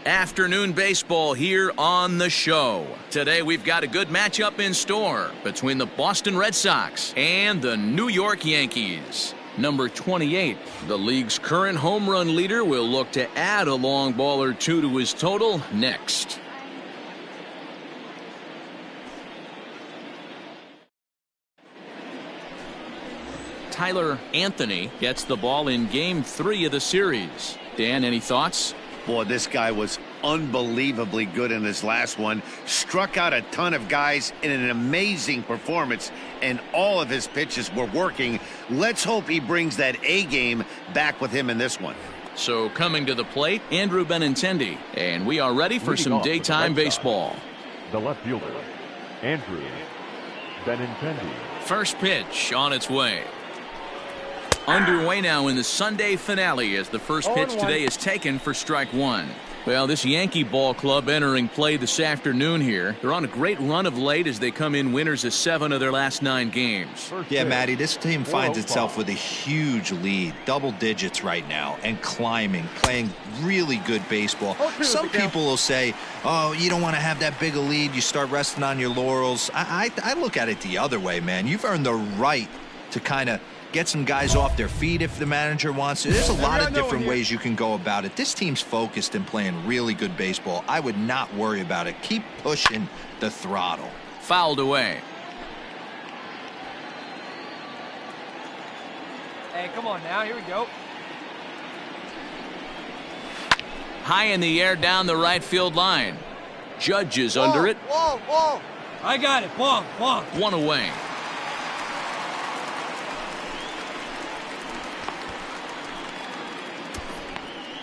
Afternoon baseball here on the show. Today we've got a good matchup in store between the Boston Red Sox and the New York Yankees. Number 28, the league's current home run leader, will look to add a long ball or two to his total next. Tyler Anthony gets the ball in Game 3 of the series. Dan, any thoughts? Boy, this guy was unbelievably good in his last one. Struck out a ton of guys in an amazing performance, and all of his pitches were working. Let's hope he brings that A game back with him in this one. So coming to the plate, Andrew Benintendi, and we are ready for some daytime baseball. The left fielder, Andrew Benintendi. First pitch on its way. Underway now in the Sunday finale as the first pitch today is taken for strike one. Well, this Yankee ball club entering play this afternoon here. They're on a great run of late as they come in winners of 7 of their last 9 games. Yeah, Matty, this team finds itself with a huge lead, double digits right now, and climbing, playing really good baseball. Some people will say, oh, you don't want to have that big a lead, you start resting on your laurels. I look at it the other way, man. You've earned the right to kind of get some guys off their feet if the manager wants to. There's a lot of different ways you can go about it. This team's focused and playing really good baseball. I would not worry about it. Keep pushing the throttle. Fouled away. Hey, come on now. Here we go. High in the air down the right field line. Judge is under it. Whoa. I got it. Whoa. One away.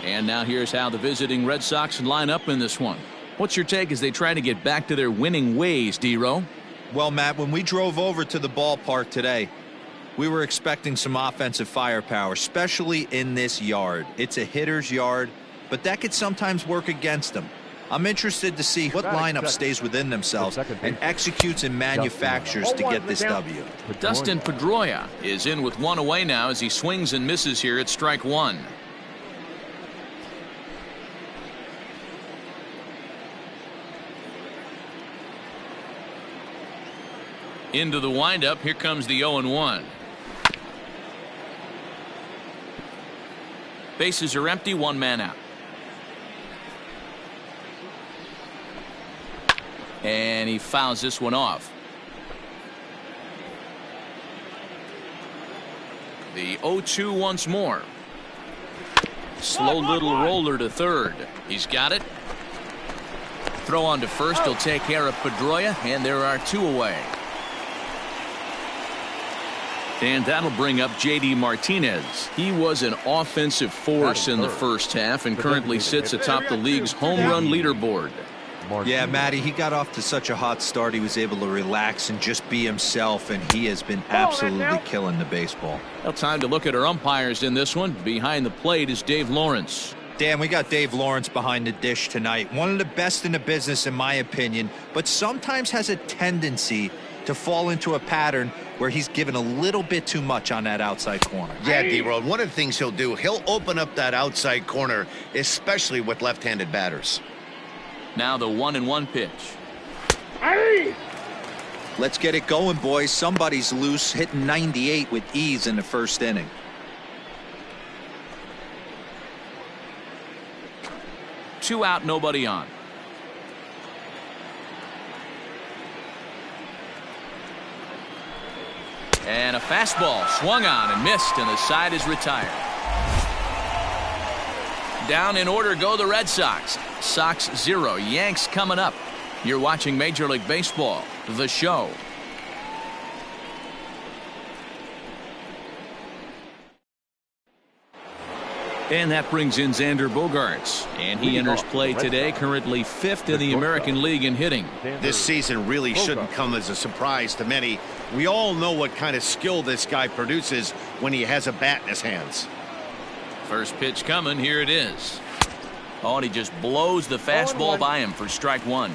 And now here's how the visiting Red Sox line up in this one. What's your take as they try to get back to their winning ways, D-Row? Well, Matt, when we drove over to the ballpark today, we were expecting some offensive firepower, especially in this yard. It's a hitter's yard, but that could sometimes work against them. I'm interested to see what lineup stays within themselves and executes and manufactures to get this W. Dustin Pedroia is in with one away now as he swings and misses here at strike one. Into the windup, here comes the 0-1. Bases are empty, one man out. And he fouls this one off. The 0-2 once more. Slow little roller to third. He's got it. Throw on to first. He'll take care of Pedroia, and there are 2 away. And that'll bring up J.D. Martinez. He was an offensive force in the first half and currently sits atop the league's home run leaderboard. Yeah, Matty, he got off to such a hot start. He was able to relax and just be himself, and he has been absolutely killing the baseball. Well, time to look at our umpires in this one. Behind the plate is Dave Lawrence. Dan, we got Dave Lawrence behind the dish tonight. One of the best in the business, in my opinion, but sometimes has a tendency to fall into a pattern where he's given a little bit too much on that outside corner. Yeah, D-Road, one of the things he'll do, he'll open up that outside corner, especially with left-handed batters. Now the 1-1 pitch. Let's get it going, boys. Somebody's loose, hitting 98 with ease in the first inning. Two out, nobody on. And a fastball swung on and missed, and the side is retired. Down in order go the Red Sox. Sox 0, Yanks coming up. You're watching Major League Baseball, The Show. And that brings in Xander Bogaerts, and he enters play today, currently 5th in the American League in hitting. This season really shouldn't come as a surprise to many. We all know what kind of skill this guy produces when he has a bat in his hands. First pitch coming, here it is. Oh, and he just blows the fastball by him for strike one.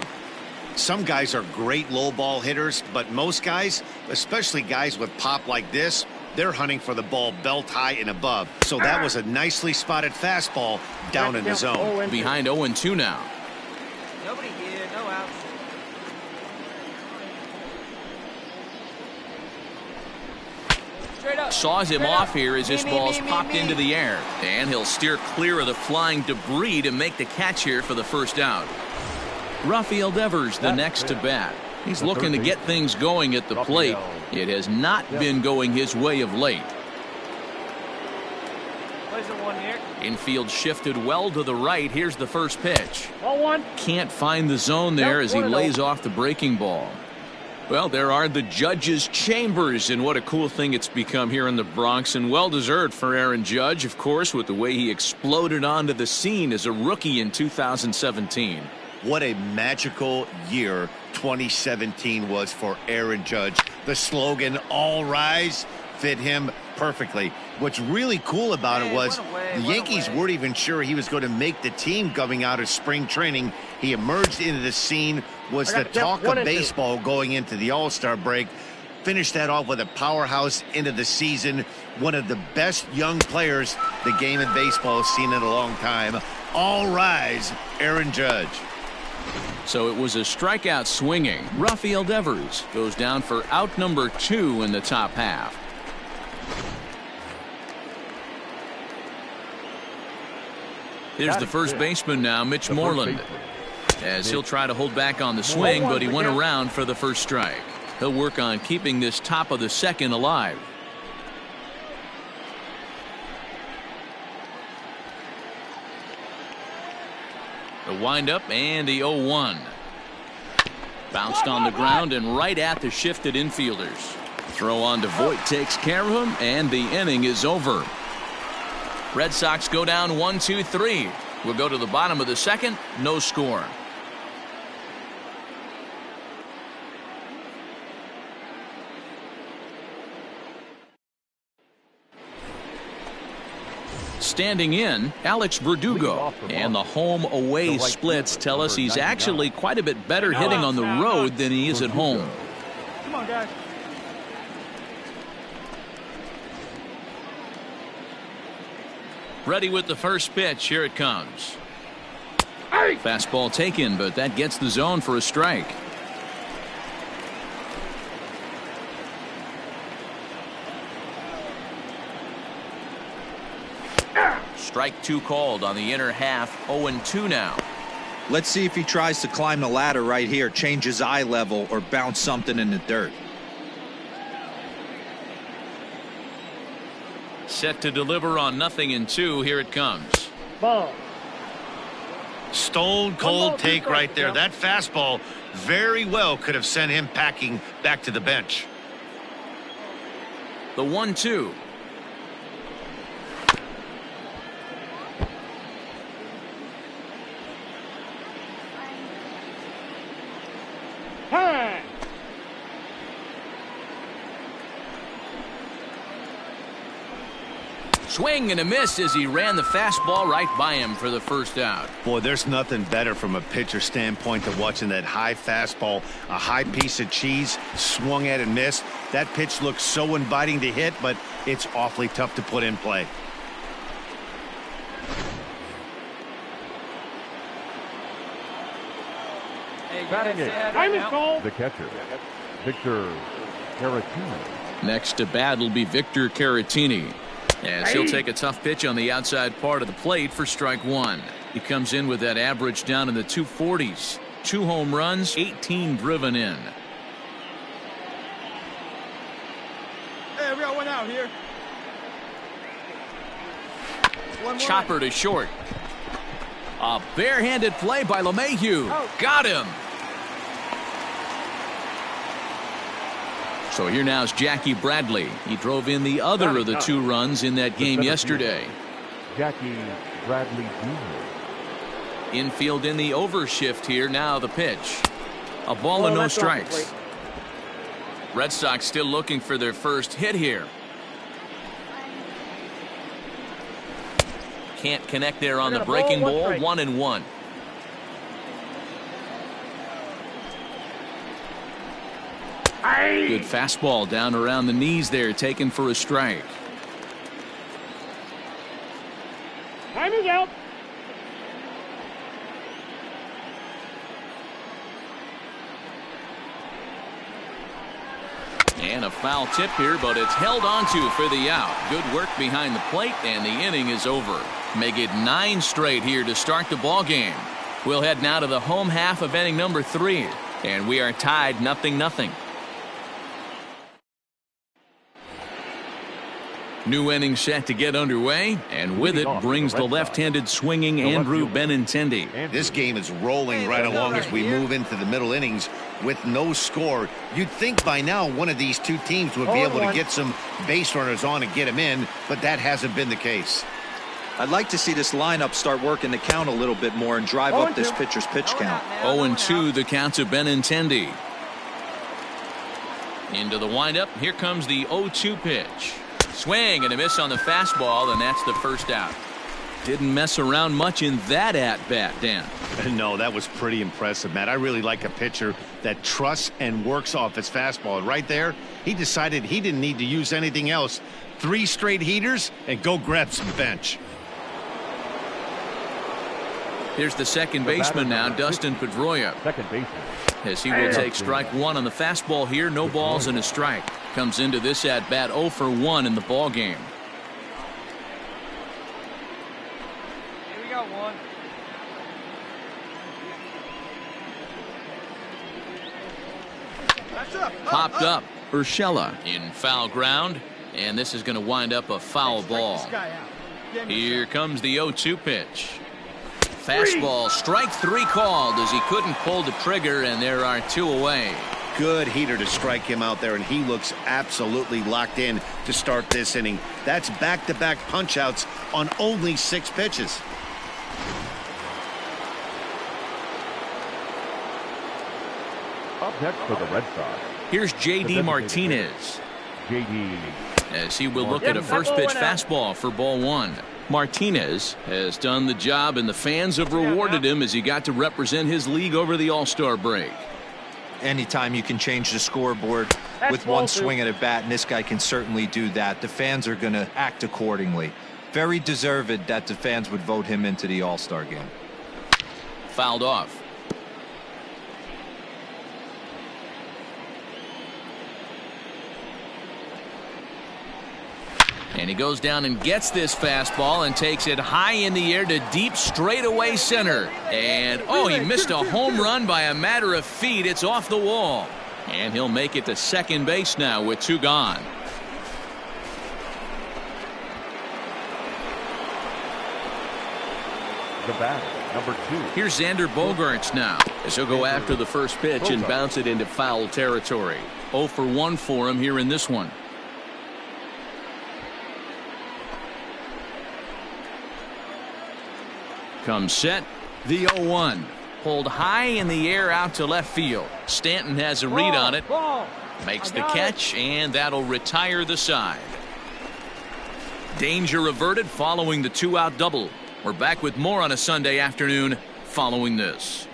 Some guys are great low ball hitters, but most guys, especially guys with pop like this, they're hunting for the ball belt high and above. So that was a nicely spotted fastball down in the zone. Behind 0-2 now. Nobody here, no outs. Straight up. Saws him Straight off up. here as this ball's popped into the air. And he'll steer clear of the flying debris to make the catch here for the first out. Rafael Devers the next to bat. He's looking to get things going at the plate. It has not been going his way of late. Plays it one here. Infield shifted well to the right. Here's the first pitch. 0-1. Can't find the zone there as he lays off the breaking ball. Well, there are the judges' chambers, and what a cool thing it's become here in the Bronx, and well-deserved for Aaron Judge, of course, with the way he exploded onto the scene as a rookie in 2017. What a magical year 2017 was for Aaron Judge. The slogan, "All Rise," fit him perfectly. What's really cool about it was the Yankees weren't even sure he was going to make the team coming out of spring training. He emerged into the scene, was the talk of baseball going into the All-Star break. Finished that off with a powerhouse into the season. One of the best young players the game of baseball has seen in a long time. All rise, Aaron Judge. So it was a strikeout swinging. Rafael Devers goes down for out number 2 in the top half. Here's the first baseman now, Mitch Moreland, as he'll try to hold back on the swing, but he went around for the first strike. He'll work on keeping this top of the second alive. The windup and the 0-1. Bounced on the ground and right at the shifted infielders. Throw on to Voit takes care of him, and the inning is over. Red Sox go down 1-2-3. We'll go to the bottom of the second. No score. Standing in, Alex Verdugo, and the home-away splits tell us he's actually quite a bit better hitting on the road than he is at home. Come on, guys. Ready with the first pitch. Here it comes. Fastball taken, but that gets the zone for a strike. Strike 2 called on the inner half. 0-2 now. Let's see if he tries to climb the ladder right here, change his eye level, or bounce something in the dirt. Set to deliver on 0-2. Here it comes. Ball. Stone cold take right there. That fastball very well could have sent him packing back to the bench. The 1-2. Hey! Swing and a miss as he ran the fastball right by him for the first out. Boy, there's nothing better from a pitcher standpoint than watching that high fastball, a high piece of cheese, swung at and missed. That pitch looks so inviting to hit, but it's awfully tough to put in play. Batting it, the catcher, Victor Caratini. Next to bat will be Victor Caratini, as he'll take a tough pitch on the outside part of the plate for strike one. He comes in with that average down in the 240s. 2 home runs, 18 driven in. Hey, we got one out here. Chopper to short. A barehanded play by LeMahieu. Got him. So here now is Jackie Bradley. He drove in the other of the 2 runs in that game yesterday. Jackie Bradley Jr. Infield in the overshift here. Now the pitch. A ball and no strikes. Red Sox still looking for their first hit here. Can't connect there on the breaking ball. 1-1. Good fastball down around the knees there, taken for a strike. Time is out. And a foul tip here, but it's held onto for the out. Good work behind the plate, and the inning is over. Make it 9 straight here to start the ball game. We'll head now to the home half of inning number 3, and we are tied 0-0. New inning set to get underway, and with it brings the left-handed swinging Andrew Benintendi. This game is rolling right along as we move into the middle innings with no score. You'd think by now one of these 2 teams would be able to get some base runners on and get them in, but that hasn't been the case. I'd like to see this lineup start working the count a little bit more and drive up this pitcher's pitch count. 0-2 the count to Benintendi. Into the windup. Here comes the 0-2 pitch. Swing and a miss on the fastball, and that's the first out. Didn't mess around much in that at-bat, Dan. No, that was pretty impressive, Matt. I really like a pitcher that trusts and works off his fastball. Right there, he decided he didn't need to use anything else. 3 straight heaters and go grab some bench. Here's the second baseman now, Dustin Pedroia. Second baseman. As he will take strike 1 on the fastball here. No balls and a strike. Comes into this at bat 0 for 1 in the ball game. Here we go, one. Popped up. Urshela in foul ground. And this is going to wind up a foul ball. Here comes the 0-2 pitch. Fastball, strike 3 called as he couldn't pull the trigger, and there are 2 away. Good heater to strike him out there, and he looks absolutely locked in to start this inning. That's back-to-back punch-outs on only 6 pitches. Up next for the Red Sox. Here's J.D. Martinez. J.D. As he will look at a first pitch fastball for ball 1. Martinez has done the job, and the fans have rewarded him as he got to represent his league over the All-Star break. Anytime you can change the scoreboard with one swing at a bat, and this guy can certainly do that, the fans are going to act accordingly. Very deserved that the fans would vote him into the All-Star game. Fouled off. And he goes down and gets this fastball and takes it high in the air to deep straightaway center. And, oh, he missed a home run by a matter of feet. It's off the wall. And he'll make it to second base now with 2 gone. The batter, number 2. Here's Xander Bogaerts now, as he'll go after the first pitch and bounce it into foul territory. 0 for 1 for him here in this one. Comes set, the 0-1. Pulled high in the air out to left field. Stanton has a read on it. Makes the catch, and that'll retire the side. Danger averted following the 2-out double. We're back with more on a Sunday afternoon following this.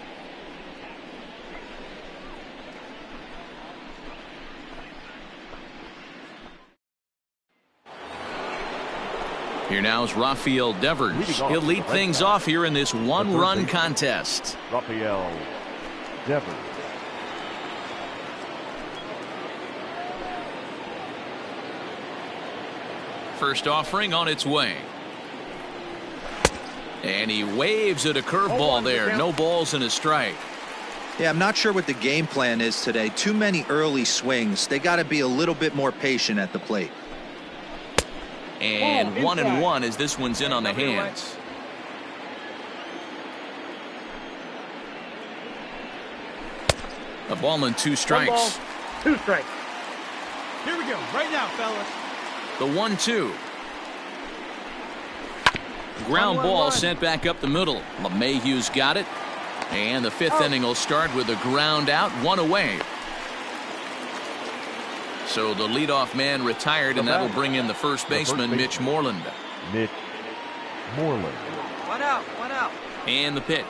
Here now is Rafael Devers. He'll lead things off here in this one-run contest. Rafael Devers. First offering on its way. And he waves at a curveball there. No balls and a strike. Yeah, I'm not sure what the game plan is today. Too many early swings. They got to be a little bit more patient at the plate. And 1-1 as this one's in on the hands. A ball and 2 strikes. 1 ball, 2 strikes. Here we go, right now, fellas. The 1-2. Ground ball sent back up the middle. LeMahieu's got it. And the 5th inning will start with a ground out, 1 away. So the leadoff man retired, and that'll bring in the first baseman, Mitch Moreland. Mitch Moreland. 1 out, 1 out. And the pitch.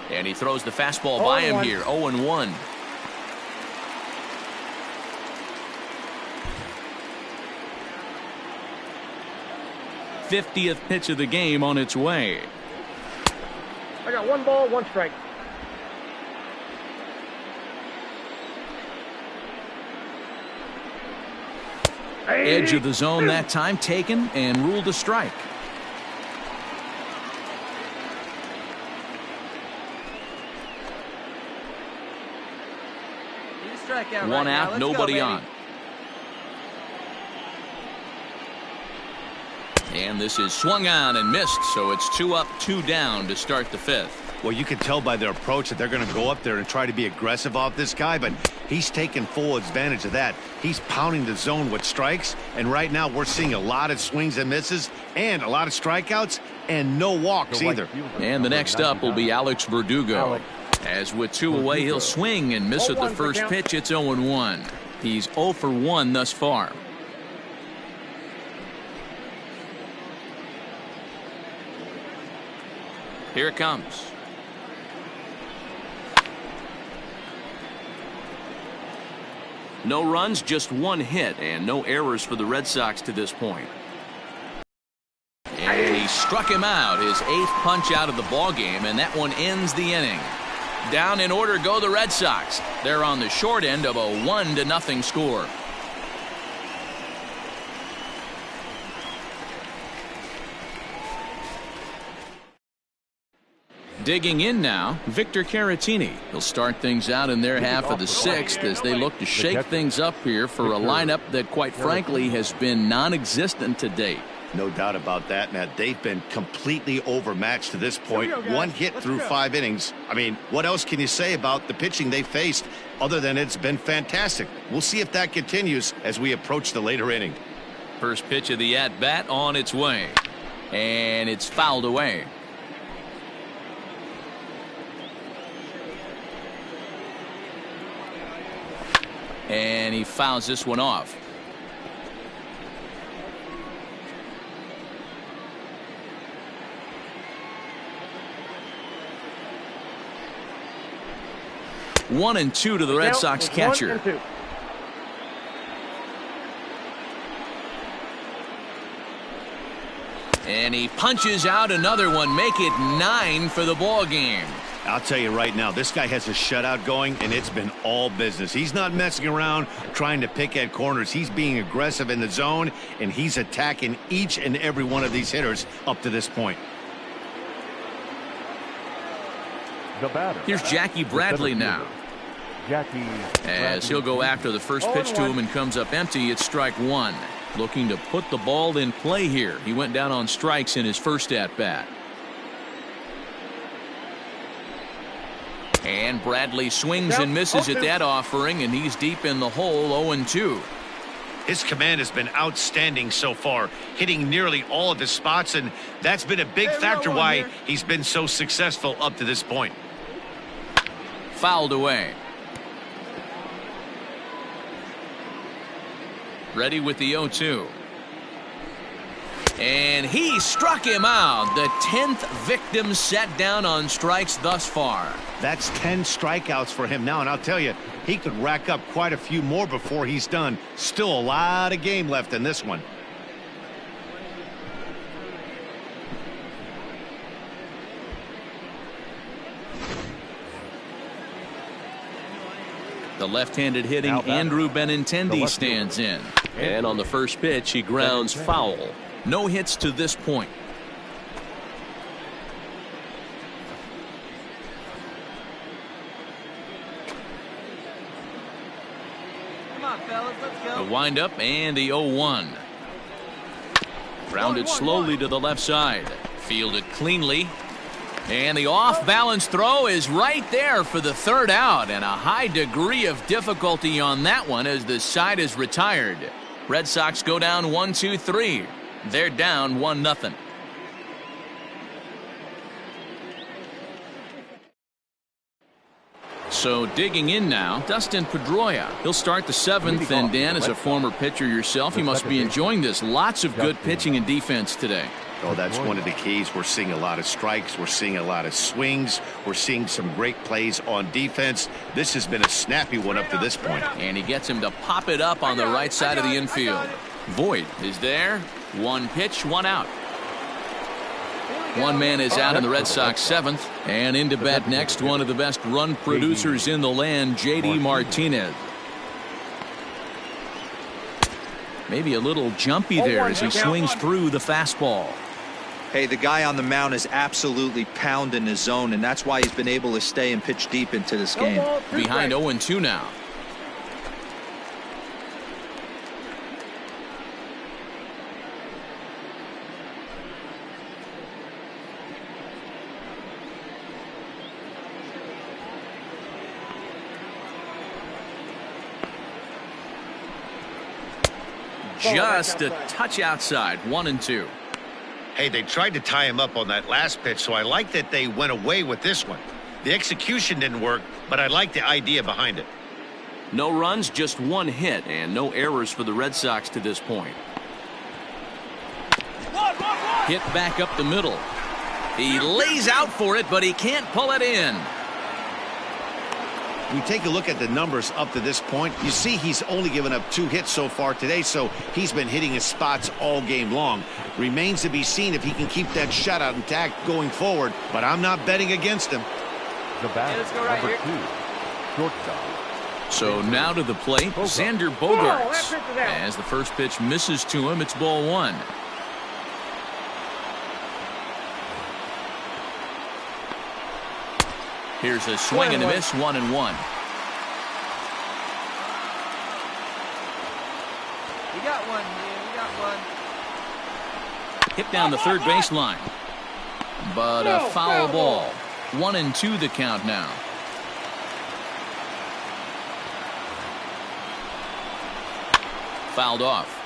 And he throws the fastball by him here, 0-1. '50th pitch of the game on its way. I got 1 ball, 1 strike. Edge of the zone that time taken and ruled a strike. One out, nobody on. And this is swung on and missed, so it's 2 up, 2 down to start the 5th. Well, you can tell by their approach that they're going to go up there and try to be aggressive off this guy, but he's taking full advantage of that. He's pounding the zone with strikes, and right now we're seeing a lot of swings and misses and a lot of strikeouts and no walks either. And the next up will be Alex Verdugo. As with 2 away, he'll swing and miss at the first pitch. It's 0-1. He's 0 for 1 thus far. Here it comes. No runs, just 1 hit, and no errors for the Red Sox to this point. And he struck him out, his 8th punch out of the ballgame, and that one ends the inning. Down in order go the Red Sox. They're on the short end of a 1-0 score. Digging in now, Victor Caratini. He'll start things out in their half of the 6th as they look to shake things up here for a lineup that, quite frankly, has been non-existent to date. No doubt about that, Matt. They've been completely overmatched to this point. 1 hit through 5 innings. I mean, what else can you say about the pitching they faced other than it's been fantastic? We'll see if that continues as we approach the later inning. First pitch of the at-bat on its way. And it's fouled away. And he fouls this one off. One and 2 to the Red Sox catcher. And he punches out another one, make it 9 for the ball game. I'll tell you right now, this guy has a shutout going, and it's been all business. He's not messing around trying to pick at corners. He's being aggressive in the zone, and he's attacking each and every one of these hitters up to this point. Here's Jackie Bradley now. As he'll go after the first pitch to him and comes up empty, it's strike 1. Looking to put the ball in play here. He went down on strikes in his first at-bat. And Bradley swings and misses at that offering, and he's deep in the hole, 0-2. His command has been outstanding so far, hitting nearly all of his spots, and that's been a big factor why he's been so successful up to this point. Fouled away. Ready with the 0-2. And he struck him out. The 10th victim set down on strikes thus far. That's 10 strikeouts for him now, and I'll tell you, he could rack up quite a few more before he's done. Still a lot of game left in this one. The left-handed hitting Andrew Benintendi stands in. And on the first pitch, he grounds foul. No hits to this point. Come on, fellas, let's go. The windup and the 0-1. Grounded slowly to the left side. Fielded cleanly. And the off-balance throw is right there for the third out, and a high degree of difficulty on that one as the side is retired. Red Sox go down 1-2-3. They're down 1-0. So digging in now, Dustin Pedroia. He'll start the 7th, and Dan, as a former pitcher yourself, you must be enjoying this. Lots of good pitching and defense today. Oh, that's one of the keys. We're seeing a lot of strikes. We're seeing a lot of swings. We're seeing some great plays on defense. This has been a snappy one up to this point. And he gets him to pop it up on the right side of the infield. Voit is there. One pitch, one out. One man is out in the Red Sox 7th. And into bat next, one of the best run producers in the land, J.D. Martinez. Maybe a little jumpy there as he swings through the fastball. Hey, the guy on the mound is absolutely pounding his zone, and that's why he's been able to stay and pitch deep into this game. Behind 0-2 now. Just a touch outside. 1-2. Hey, they tried to tie him up on that last pitch, so I like that they went away with this one. The execution didn't work, but I like the idea behind it. No runs, just one hit, and no errors for the Red Sox to this point. Hit back up the middle. He lays out for it, but he can't pull it in. We take a look at the numbers up to this point. You see he's only given up 2 hits so far today, so he's been hitting his spots all game long. Remains to be seen if he can keep that shutout intact going forward, but I'm not betting against him. The batter, let's go right number here. 2, shortstop. So now to the plate, Xander Bogaerts. As the first pitch misses to him, it's ball 1. Here's a swing and a miss, 1-1. We got one here. We got one. Hit down the third baseline. But a foul ball. 1-2 the count now. Fouled off.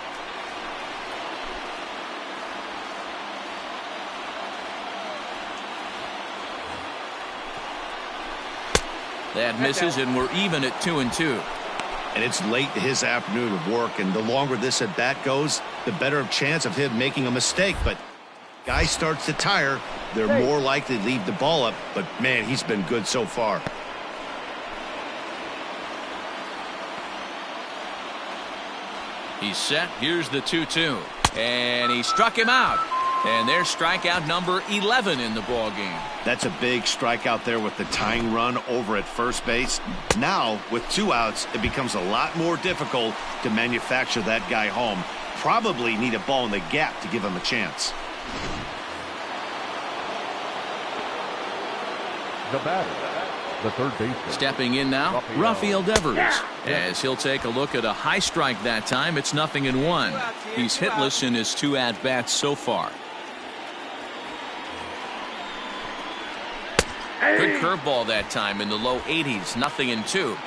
That misses, and we're even at 2-2. And it's late in his afternoon of work, and the longer this at bat goes, the better chance of him making a mistake. But guy starts to tire, they're more likely to leave the ball up. But man, he's been good so far. He's set. Here's the 2-2, and he struck him out. And there's strikeout number 11 in the ball game. That's a big strikeout there with the tying run over at first base. Now, with 2 outs, it becomes a lot more difficult to manufacture that guy home. Probably need a ball in the gap to give him a chance. The batter, the third baseman. Stepping in now, Rafael Devers. As he'll take a look at a high strike that time, it's 0-1. He's hitless in his 2 at-bats so far. Good curveball that time in the low 80s, 0-2.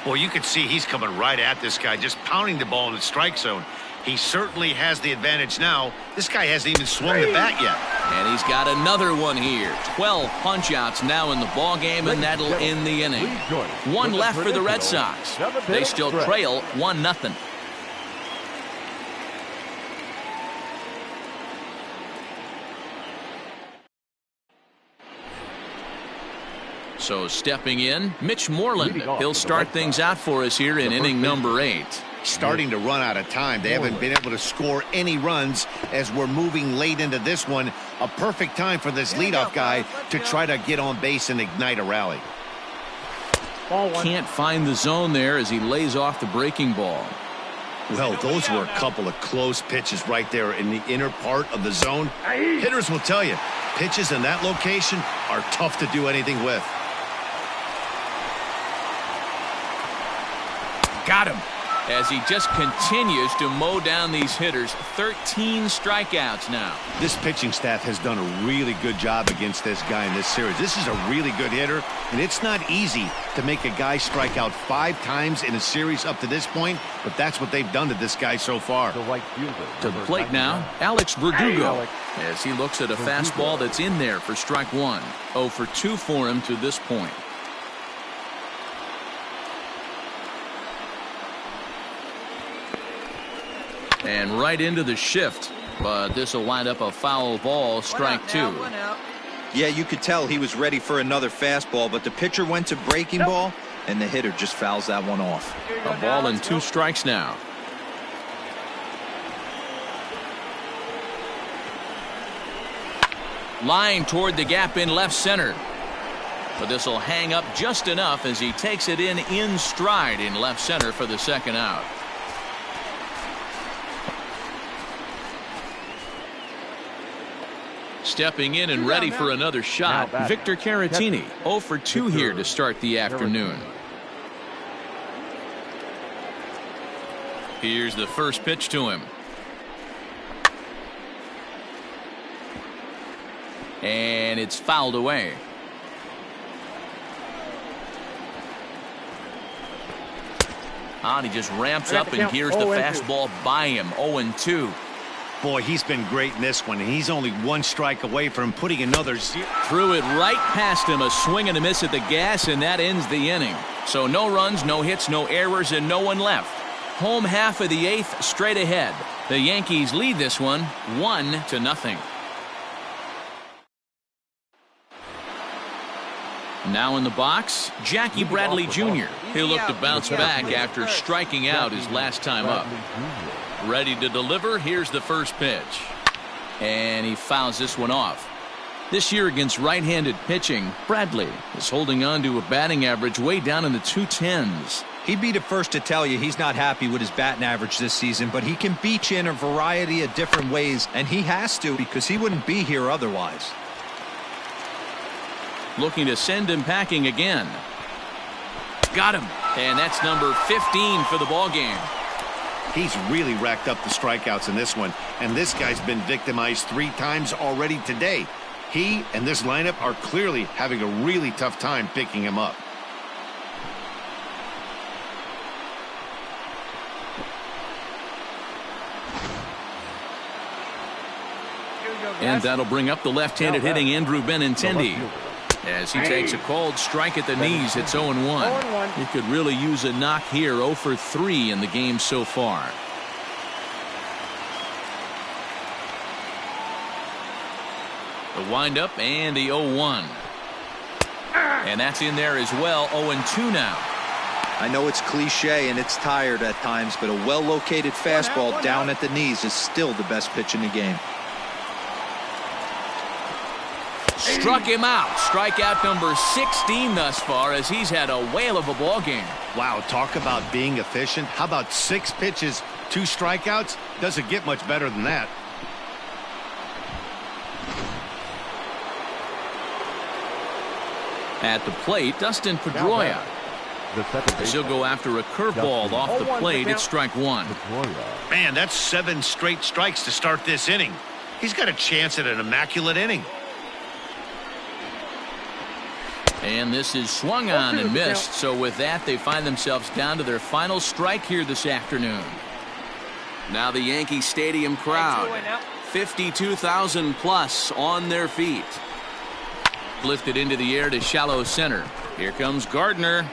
Well, you can see he's coming right at this guy, just pounding the ball in the strike zone. He certainly has the advantage now. This guy hasn't even swung the bat yet. And he's got another one here. 12 punch-outs now in the ball game, and that'll end the inning. One left for the Red Sox. They still trail 1-0. So stepping in, Mitch Moreland. He'll start things out for us here in inning number 8. Starting to run out of time. They haven't been able to score any runs as we're moving late into this one. A perfect time for this leadoff guy to try to get on base and ignite a rally. Can't find the zone there as he lays off the breaking ball. Well, those were a couple of close pitches right there in the inner part of the zone. Hitters will tell you, pitches in that location are tough to do anything with. Got him. As he just continues to mow down these hitters. 13 strikeouts now. This pitching staff has done a really good job against this guy in this series. This is a really good hitter, and it's not easy to make a guy strike out 5 times in a series up to this point, but that's what they've done to this guy so far. The right fielder. To the plate now, Alex Verdugo, as he looks at a fastball that's in there for strike 1. 0 for 2 for him to this point. And right into the shift, but this will wind up a foul ball, strike 2. Yeah, you could tell he was ready for another fastball, but the pitcher went to breaking ball, and the hitter just fouls that one off. A ball and 2 strikes now. Line toward the gap in left center. But this will hang up just enough as he takes it in stride in left center for the second out. Stepping in and ready for another shot, Victor Caratini. 0 for 2 here to start the afternoon. Here's the first pitch to him. And it's fouled away. And he just ramps up, and here's the fastball by him. 0-2. Boy, he's been great in this one. He's only 1 strike away from putting another 0. Threw it right past him, a swing and a miss at the gas, and that ends the inning. So no runs, no hits, no errors, and no one left. Home half of the 8th straight ahead. The Yankees lead this one 1-0. Now in the box, Jackie Bradley Jr. He'll look to bounce back after striking out his last time up. Ready to deliver. Here's the first pitch. And he fouls this one off. This year against right-handed pitching, Bradley is holding on to a batting average way down in the 210s. He'd be the first to tell you he's not happy with his batting average this season, but he can beat you in a variety of different ways, and he has to because he wouldn't be here otherwise. Looking to send him packing again. Got him. And that's number 15 for the ball game. He's really racked up the strikeouts in this one, and this guy's been victimized 3 times already today. He and this lineup are clearly having a really tough time picking him up. And that'll bring up the left-handed hitting Andrew Benintendi. As he takes a called strike at the knees, it's 0-1. He could really use a knock here. 0 for 3 in the game so far. The windup and the 0-1. And that's in there as well. 0-2 now. I know it's cliche and it's tired at times, but a well-located fastball down at the knees is still the best pitch in the game. Struck him out. Strikeout number 16 thus far, as he's had a whale of a ball game. Wow, talk about being efficient. How about 6 pitches, 2 strikeouts? Doesn't get much better than that. At the plate, Dustin Pedroia. As he'll go after a curveball off the plate. It's strike 1. Man, that's 7 straight strikes to start this inning. He's got a chance at an immaculate inning. And this is swung on and missed. So with that, they find themselves down to their final strike here this afternoon. Now the Yankee Stadium crowd, 52,000 plus on their feet. Lifted into the air to shallow center. Here comes Gardner.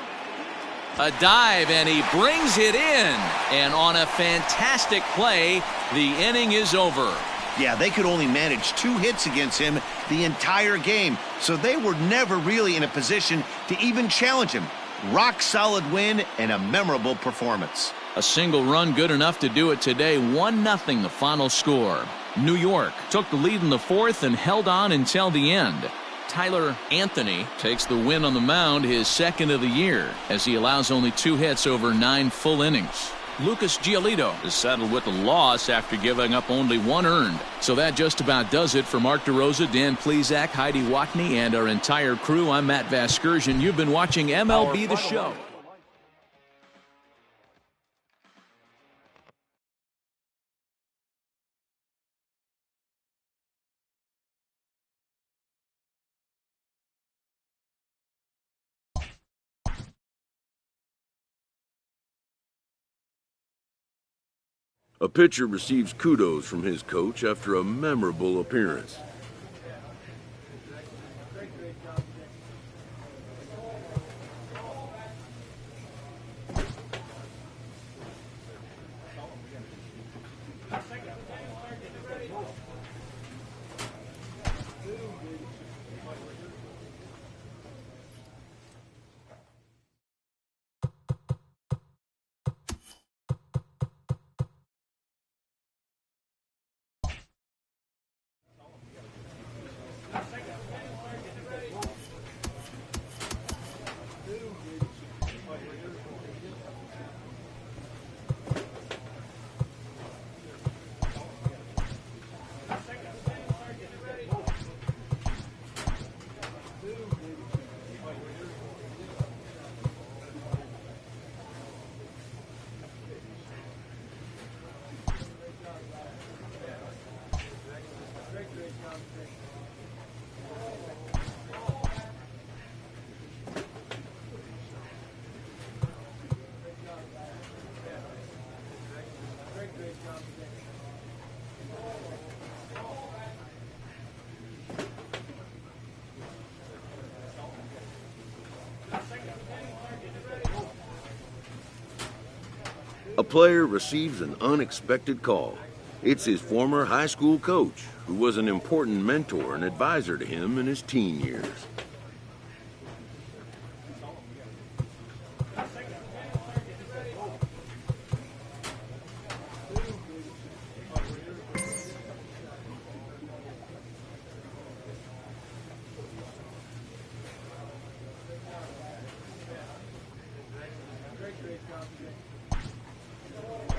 A dive, and he brings it in. And on a fantastic play, the inning is over. Yeah, they could only manage 2 hits against him the entire game. so they were never really in a position to even challenge him. Rock solid win and a memorable performance. A single run good enough to do it today. 1-0 the final score. New York took the lead in the fourth and held on until the end. Tyler Anthony takes the win on the mound, his second of the year, as he allows only 2 hits over 9 full innings. Lucas Giolito is settled with the loss after giving up only 1 earned. So that just about does it for Mark DeRosa, Dan Plesac, Heidi Watney, and our entire crew. I'm Matt Vasgersian. You've been watching MLB The Show. A pitcher receives kudos from his coach after a memorable appearance. A player receives an unexpected call. It's his former high school coach, who was an important mentor and advisor to him in his teen years.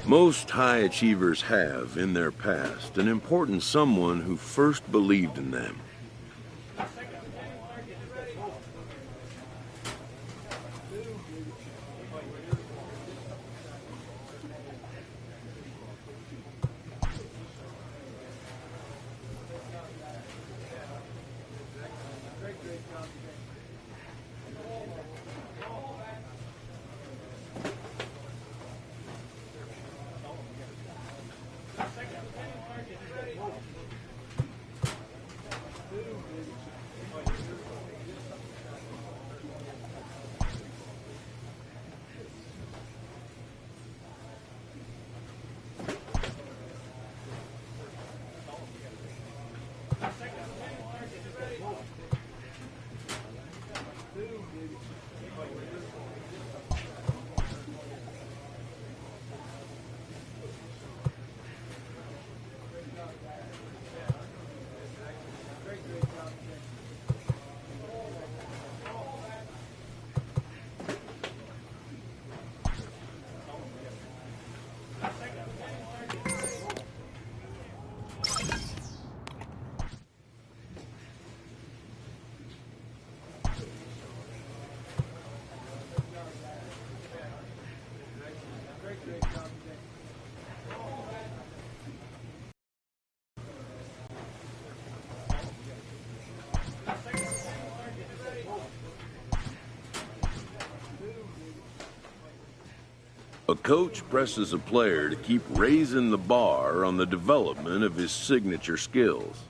Most high achievers have, in their past, an important someone who first believed in them. A coach presses a player to keep raising the bar on the development of his signature skills.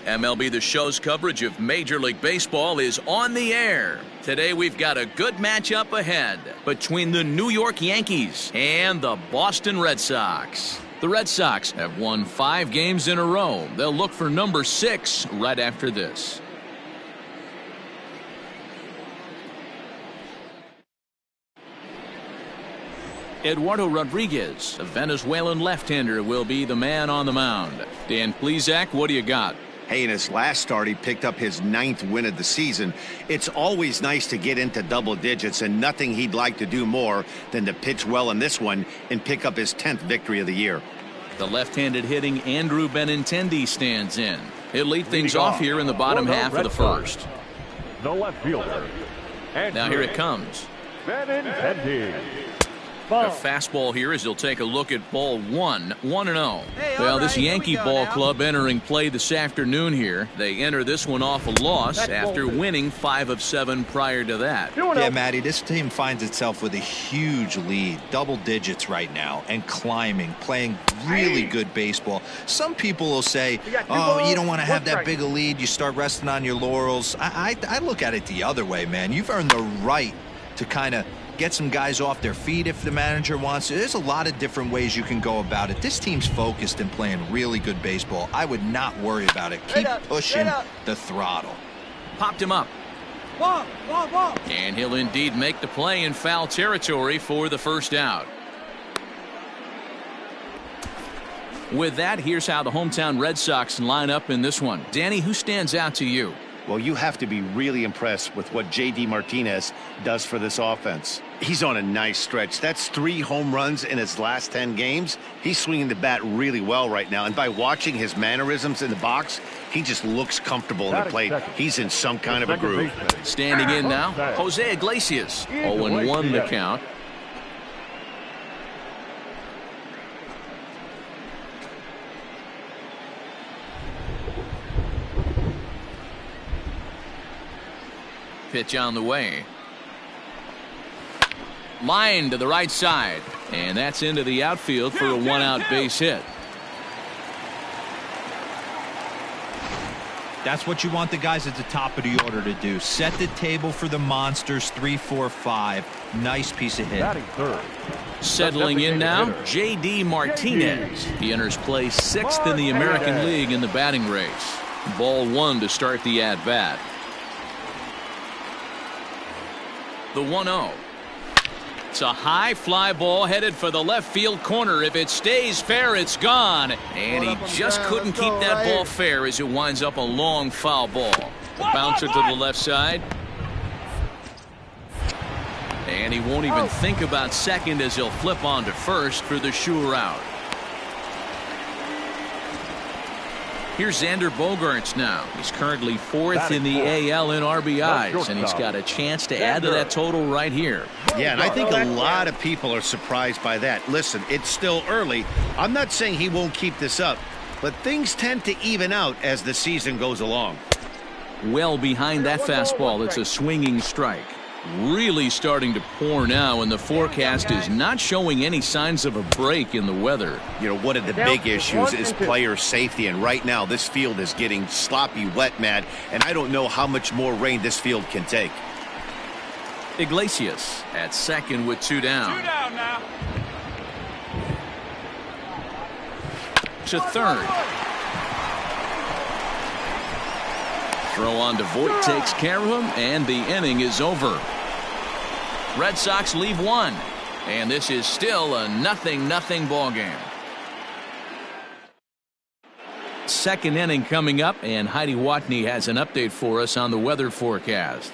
MLB The Show's coverage of Major League Baseball is on the air. Today we've got a good matchup ahead between the New York Yankees and the Boston Red Sox. The Red Sox have won 5 games in a row. They'll look for number 6 right after this. Eduardo Rodriguez, a Venezuelan left-hander, will be the man on the mound. Dan Plesac, what do you got? Hey, in his last start, he picked up his 9th win of the season. It's always nice to get into double digits, and nothing he'd like to do more than to pitch well in this one and pick up his 10th victory of the year. The left-handed hitting Andrew Benintendi stands in. He'll lead things off here in the bottom half of the first. The left fielder. Now here it comes. Benintendi. A fastball here as he'll take a look at ball 1, 1-0. Hey, well, right, this Yankee ball now. club entering play this afternoon here. They enter this one off a loss after winning 5 of 7 prior to that. Yeah, Matty, this team finds itself with a huge lead, double digits right now, and climbing, playing really good baseball. Some people will say, oh, you don't want to have that big a lead. You start resting on your laurels. I look at it the other way, man. You've earned the right to kind of get some guys off their feet if the manager wants to. There's a lot of different ways you can go about it. This team's focused and playing really good baseball. I would not worry about it. Keep pushing the throttle. Popped him up. Walk. And he'll indeed make the play in foul territory for the first out. With that, here's how the hometown Red Sox line up in this one. Danny, who stands out to you? Well, you have to be really impressed with what J.D. Martinez does for this offense. He's on a nice stretch. That's 3 home runs in his last 10 games. He's swinging the bat really well right now. And by watching his mannerisms in the box, he just looks comfortable in the plate. He's in some kind of a groove. Standing in now, Jose Iglesias. 0-1 the count. Pitch on the way. Line to the right side. And that's into the outfield for a 1-out base hit. That's what you want the guys at the top of the order to do. Set the table for the monsters. 3, 4, 5. Nice piece of hit. Settling in now, J.D. Martinez. He enters play 6th in the American League in the batting race. Ball 1 to start the at-bat. The 1-0. It's a high fly ball headed for the left field corner. If it stays fair, it's gone. And he just couldn't keep that ball fair as it winds up a long foul ball. The bouncer to the left side. And he won't even think about second as he'll flip on to first for the sure out. Here's Xander Bogaerts now. He's currently 4th in the AL in RBIs, and he's got a chance to add to that total right here. Yeah, and I think a lot of people are surprised by that. Listen, it's still early. I'm not saying he won't keep this up, but things tend to even out as the season goes along. Well behind that fastball, it's a swinging strike. Really starting to pour now, and the forecast is not showing any signs of a break in the weather. You know, one of the big issues is player safety, and right now this field is getting sloppy wet, Matt, and I don't know how much more rain this field can take. Iglesias at second with 2 down. 2 down now. To third. Throw on to Voit takes care of him, and the inning is over. Red Sox leave 1, and this is still a 0-0 ball game. Second inning coming up, and Heidi Watney has an update for us on the weather forecast.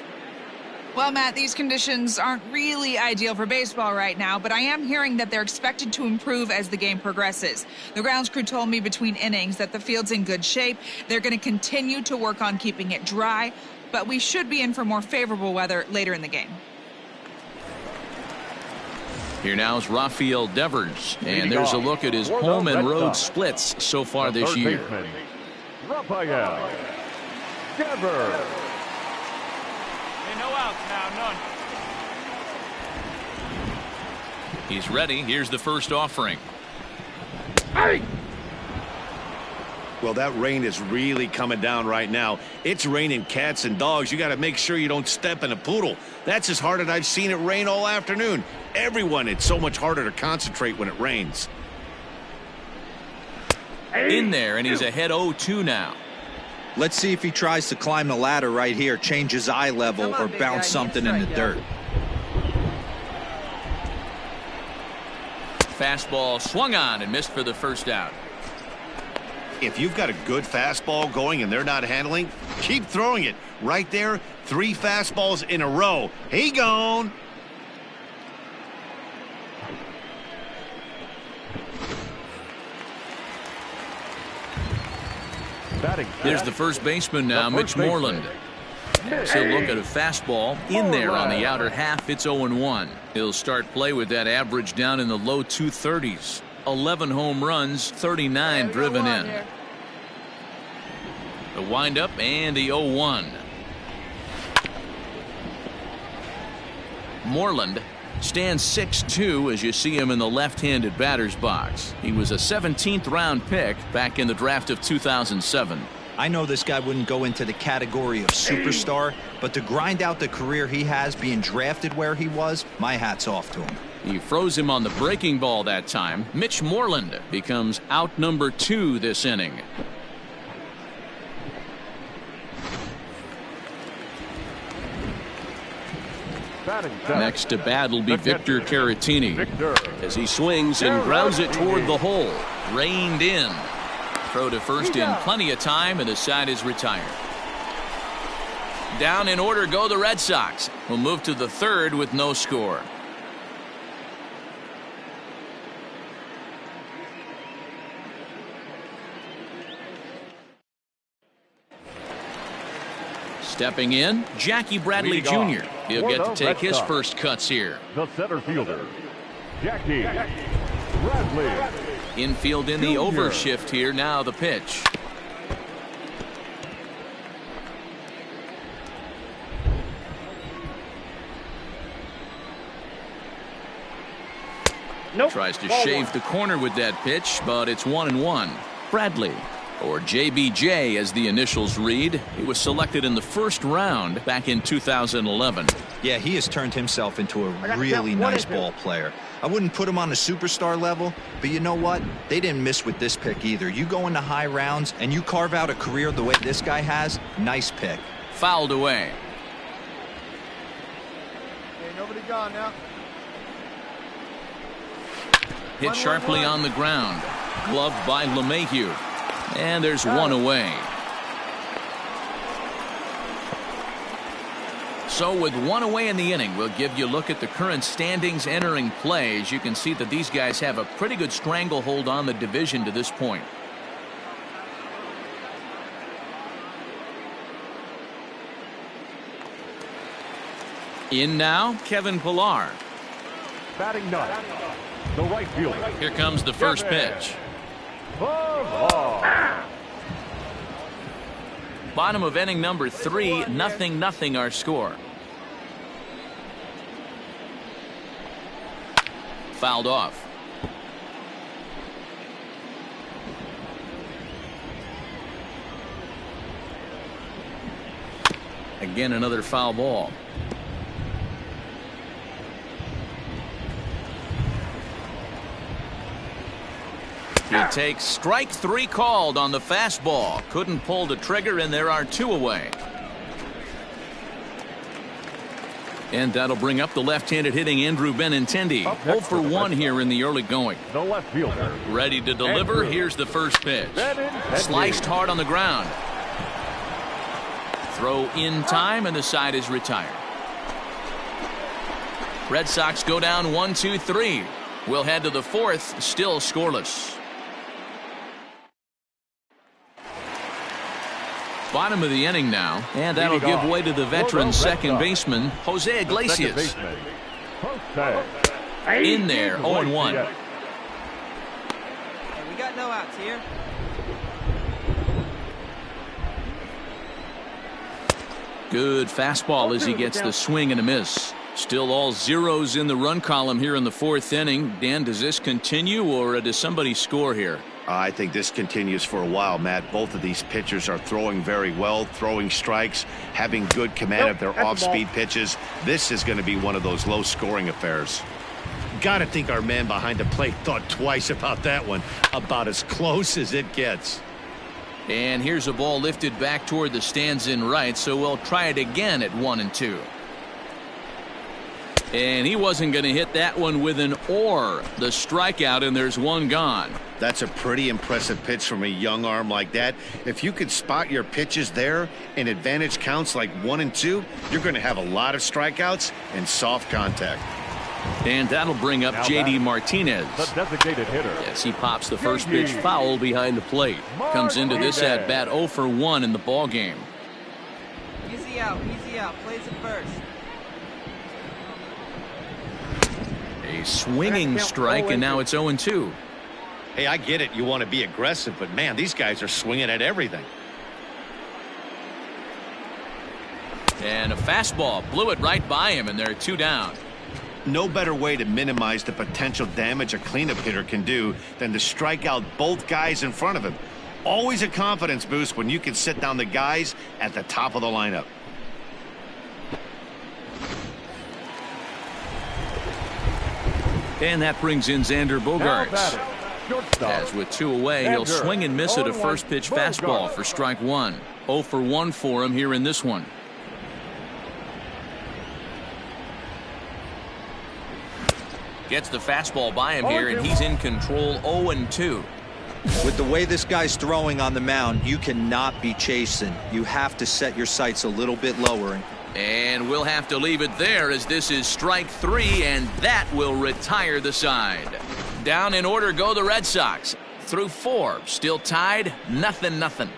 Well, Matt, these conditions aren't really ideal for baseball right now, but I am hearing that they're expected to improve as the game progresses. The grounds crew told me between innings that the field's in good shape. They're going to continue to work on keeping it dry, but we should be in for more favorable weather later in the game. Here now is Rafael Devers, and there's a look at his home and road splits so far this year. Rafael Devers. No outs now, none. He's ready. Here's the first offering. Well, that rain is really coming down right now. It's raining cats and dogs. You got to make sure you don't step in a poodle. That's as hard as I've seen it rain all afternoon. Everyone, it's so much harder to concentrate when it rains. In there, and he's ahead 0-2 now. Let's see if he tries to climb the ladder right here, change his eye level, or bounce something in the dirt. Fastball swung on and missed for the first out. If you've got a good fastball going and they're not handling, keep throwing it. Right there, 3 fastballs in a row. He gone. There's the first baseman now, Mitch Moreland. As he'll look at a fastball in there on the outer half. It's 0-1. He'll start play with that average down in the low 230s. 11 home runs, 39 driven in. The windup and the 0-1. Moreland stands 6'2" as you see him in the left-handed batter's box. He was a 17th round pick back in the draft of 2007. I know this guy wouldn't go into the category of superstar, but to grind out the career he has being drafted where he was, my hat's off to him. He froze him on the breaking ball that time. Mitch Moreland becomes out number 2 this inning. Next to bat will be Victor Caratini as he swings and grounds it toward the hole. Reined in. Throw to first in plenty of time, and the side is retired. Down in order go the Red Sox. We'll move to the third with no score. Stepping in, Jackie Bradley Jr. He'll get to take his first cuts here. The center fielder, Jackie Bradley. Infield in the overshift here. Now the pitch. Tries to shave the corner with that pitch, but it's 1-1. Bradley, or JBJ as the initials read, he was selected in the first round back in 2011. Yeah, he has turned himself into a really nice ball player. I wouldn't put him on a superstar level, but you know what? They didn't miss with this pick either. You go into high rounds and you carve out a career the way this guy has, nice pick. Fouled away. Hey, nobody gone now. Hit sharply on the ground. Gloved by LeMahieu. And there's one away. So with one away in the inning, we'll give you a look at the current standings entering play. As you can see that these guys have a pretty good stranglehold on the division to this point. In now, Kevin Pillar. Batting ninth, the right fielder. Here comes the first pitch. Bottom of inning number 3, 0-0 our score. Fouled off. Again, another foul ball. He takes strike 3 called on the fastball. Couldn't pull the trigger, and there are 2 away. And that'll bring up the left-handed hitting Andrew Benintendi. 0 for 1 here in the early going. The left fielder. Ready to deliver. Here's the first pitch. Sliced hard on the ground. Throw in time, and the side is retired. Red Sox go down 1-2-3. We'll head to the 4th, still scoreless. Bottom of the inning now, and that'll give way to the veteran second baseman, Jose Iglesias. In there, 0-1. Hey, we got no outs here. Good fastball as he gets the swing and a miss. Still all zeros in the run column here in the 4th inning. Dan, does this continue, or does somebody score here? I think this continues for a while, Matt. Both of these pitchers are throwing very well, throwing strikes, having good command of their off-speed pitches. This is going to be one of those low-scoring affairs. Got to think our man behind the plate thought twice about that one. About as close as it gets. And here's a ball lifted back toward the stands in right, so we'll try it again at 1-2. And he wasn't going to hit that one with an or. The strikeout, and there's one gone. That's a pretty impressive pitch from a young arm like that. If you could spot your pitches there and advantage counts like 1-2, you're going to have a lot of strikeouts and soft contact. And that'll bring up J.D. Martinez. The designated hitter. Yes, he pops the first pitch foul behind the plate. Comes into this at bat 0 for 1 in the ball game. Easy out, plays it first. A swinging strike, and now it's 0-2. Hey, I get it. You want to be aggressive, but man, these guys are swinging at everything. And a fastball blew it right by him, and they're 2 down. No better way to minimize the potential damage a cleanup hitter can do than to strike out both guys in front of him. Always a confidence boost when you can sit down the guys at the top of the lineup. And that brings in Xander Bogaerts. As with 2 away, he'll swing and miss at a first pitch fastball for strike 1. 0 for 1 for him here in this one. Gets the fastball by him here, and he's in control. 0-2. With the way this guy's throwing on the mound, you cannot be chasing. You have to set your sights a little bit lower. And we'll have to leave it there, as this is strike 3, and that will retire the side. Down in order go the Red Sox. Through 4, still tied, 0-0.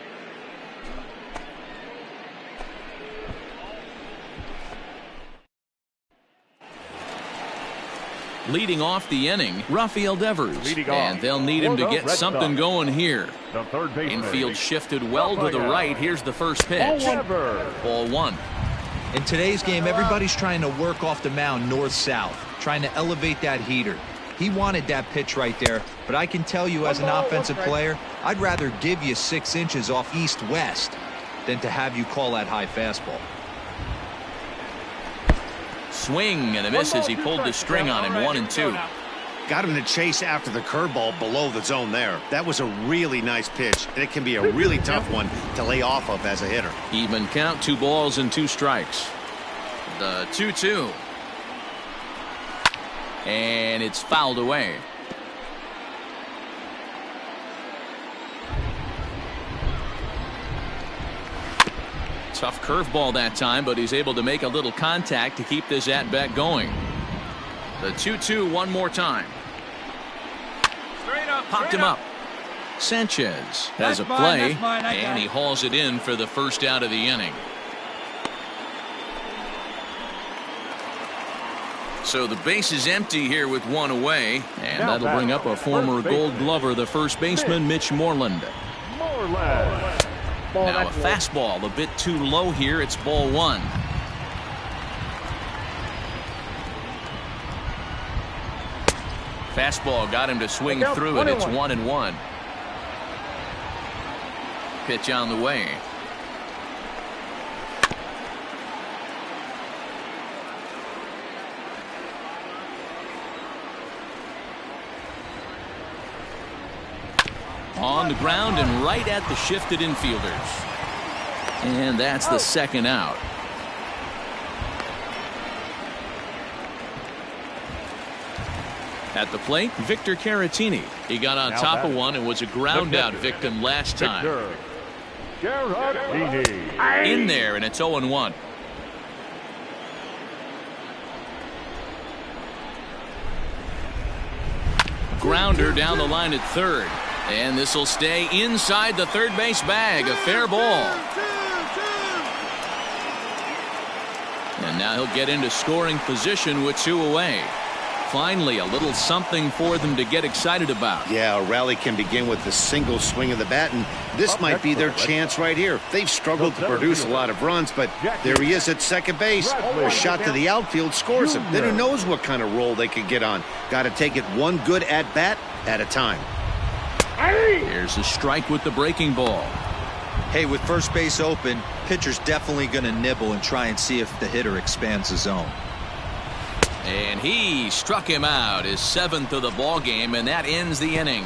Leading off the inning, Rafael Devers. And they'll need him to get something going here. Infield shifted well to the right. Here's the first pitch. Ball 1. In today's game, everybody's trying to work off the mound north-south, trying to elevate that heater. He wanted that pitch right there, but I can tell you as an offensive player, I'd rather give you 6 inches off east-west than to have you call that high fastball. Swing and a miss as he pulled the string on him. 1-2. Got him to chase after the curveball below the zone there. That was a really nice pitch, and it can be a really tough one to lay off of as a hitter. Even count, 2 balls and 2 strikes. The 2-2. And it's fouled away. Tough curveball that time, but he's able to make a little contact to keep this at-bat going. The 2-2 one more time. Popped him up. Sanchez has a play, and he hauls it in for the first out of the inning. So the base is empty here with 1 away, and that'll bring up a former Gold Glover, the first baseman, Mitch Moreland. Now a fastball a bit too low here. It's ball 1. Fastball got him to swing through it. It's 1-1. Pitch on the way. On the ground and right at the shifted infielders. And that's the second out. At the plate, Victor Caratini. He got on top of one and was a ground out victim last time. In there, and it's 0-1. Grounder down the line at third. And this will stay inside the third base bag. A fair ball. And now he'll get into scoring position with 2 away. Finally, a little something for them to get excited about. Yeah, a rally can begin with a single swing of the bat, and this might be their chance right here. They've struggled to produce a lot of runs, but there he is at second base. A shot to the outfield scores him. Then who knows what kind of role they could get on. Got to take it one good at-bat at a time. Here's a strike with the breaking ball. Hey, with first base open, pitcher's definitely going to nibble and try and see if the hitter expands the zone. And he struck him out, his 7th of the ball game, and that ends the inning.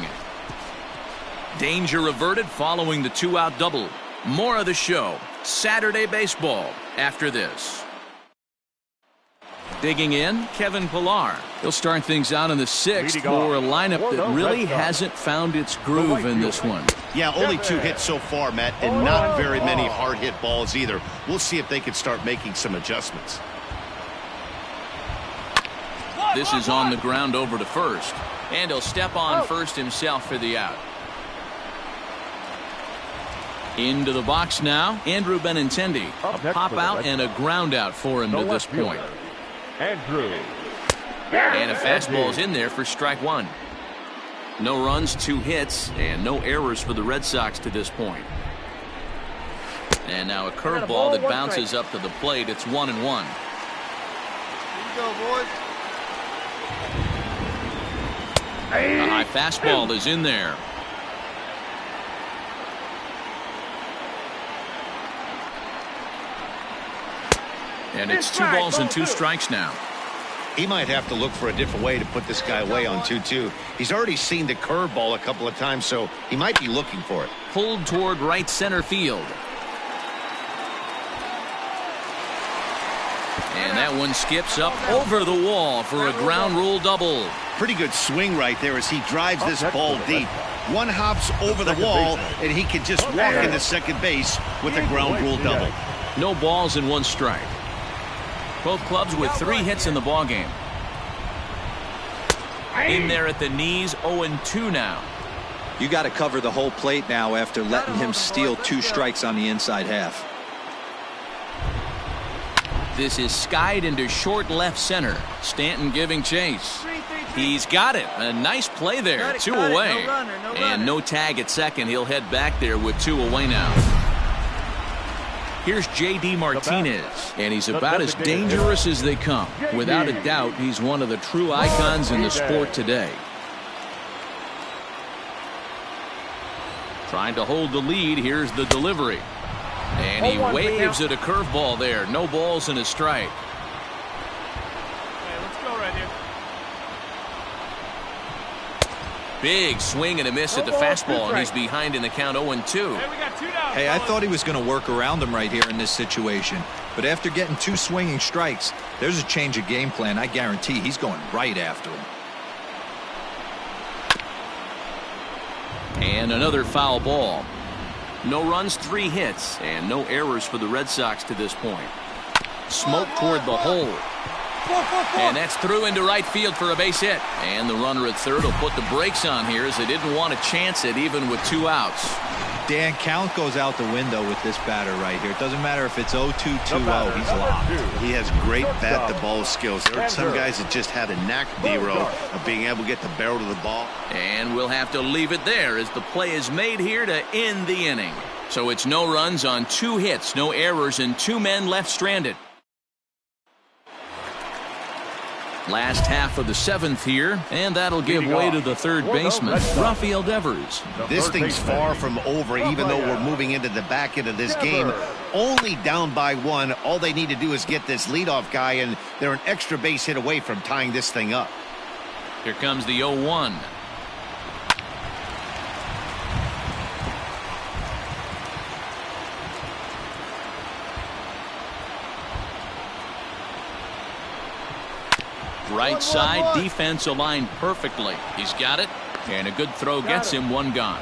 Danger averted following the 2-out double. More of the show, Saturday baseball, after this. Digging in, Kevin Pillar. He'll start things out in the 6th for a lineup that really hasn't found its groove in this one. Yeah, only 2 hits so far, Matt, and not very many hard hit balls either. We'll see if they can start making some adjustments. This is on the ground over to first, and he'll step on first himself for the out. Into the box now, Andrew Benintendi. A pop out and a ground out for him to this point. Andrew. And a fastball's in there for strike 1. No runs, 2 hits, and no errors for the Red Sox to this point. And now a curveball that bounces up to the plate. It's 1-1. Here you go, boys. A high fastball is in there. And it's 2 balls and 2 strikes now. He might have to look for a different way to put this guy away on 2-2. He's already seen the curveball a couple of times, so he might be looking for it. Pulled toward right center field. And that one skips up over the wall for a ground rule double. Pretty good swing right there as he drives this ball deep. One hops over the wall, and he can just walk into second base with a ground rule double. No balls and 1 strike. Both clubs with 3 hits in the ballgame. In there at the knees, 0-2 now. You got to cover the whole plate now after letting him steal 2 strikes on the inside half. This is skied into short left center. Stanton giving chase. He's got it. A nice play there. 2 away. And no tag at second. He'll head back there with 2 away now. Here's J.D. Martinez, and he's about as dangerous as they come. Without a doubt, he's one of the true icons in the sport today. Trying to hold the lead. Here's the delivery. And he waves at a curveball there. No balls and a strike. Hey, let's go right here. Big swing and a miss at the fastball, and he's behind in the count 0-2. Hey, we got 2 down. Hey, I thought he was going to work around him right here in this situation. But after getting 2 swinging strikes, there's a change of game plan. I guarantee he's going right after him. And another foul ball. No runs, 3 hits, and no errors for the Red Sox to this point. Smoke toward the hole. And that's through into right field for a base hit. And the runner at third will put the brakes on here as they didn't want to chance it even with 2 outs. Dan, count goes out the window with this batter right here. It doesn't matter if it's 0-2, 2-0. He's locked. He has great bat-to-ball skills. There are some guys that just have a knack, D-Row, of being able to get the barrel to the ball. And we'll have to leave it there as the play is made here to end the inning. So it's no runs on 2 hits, no errors, and 2 men left stranded. Last half of the 7th here, and that'll give way to the third baseman, Rafael Devers. This thing's far from over, even though we're moving into the back end of this game. Only down by 1. All they need to do is get this leadoff guy, and they're an extra base hit away from tying this thing up. Here comes the 0-1. Right side defense aligned perfectly. He's got it, and a good throw gets him 1 gone.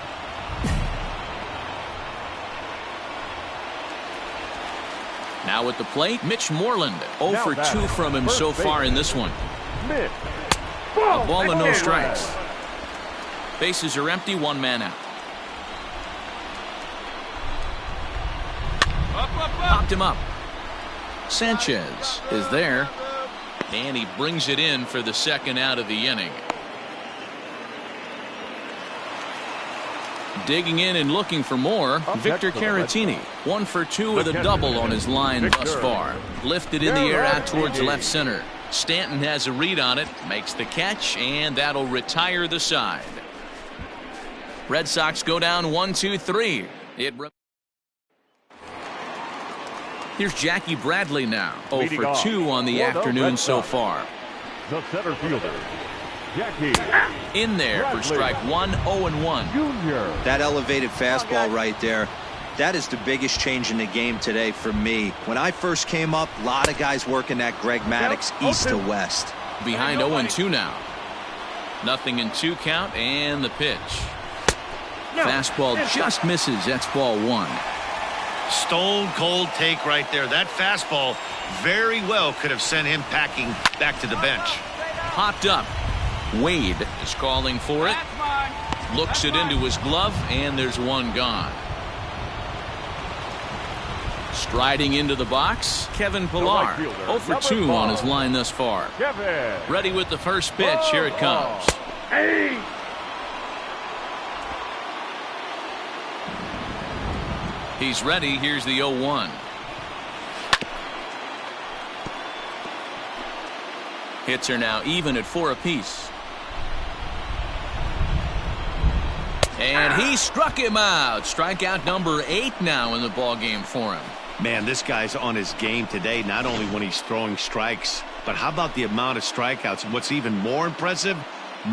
Now at the plate, Mitch Moreland. 0 for 2 from him so far in this one. A ball and no strikes. Bases are empty, 1 man out. Popped him up. Sanchez is there. And he brings it in for the 2nd out of the inning. Digging in and looking for more, Victor Caratini. 1 for 2 with a double on his line thus far. Lifted in the air out towards left center. Stanton has a read on it, makes the catch, and that'll retire the side. Red Sox go down 1-2-3. Here's Jackie Bradley now. 0 for 2 on the afternoon so far. The center fielder, Jackie. In there for strike 1, 0-1. Junior. That elevated fastball right there, that is the biggest change in the game today for me. When I first came up, a lot of guys working that Greg Maddux east to west. Behind 0-2 now. Nothing in 2 count, and the pitch. Fastball just misses. That's ball 1. Stone cold take right there. That fastball very well could have sent him packing back to the bench. Popped up. Wade is calling for it. Looks it into his glove, and there's one gone. Striding into the box, Kevin Pillar. 0 for 2 on his line thus far. Ready with the first pitch. Here it comes. He's ready. Here's the 0-1. Hits are now even at 4 apiece. And he struck him out. Strikeout number 8 now in the ball game for him. Man, this guy's on his game today, not only when he's throwing strikes, but how about the amount of strikeouts? What's even more impressive,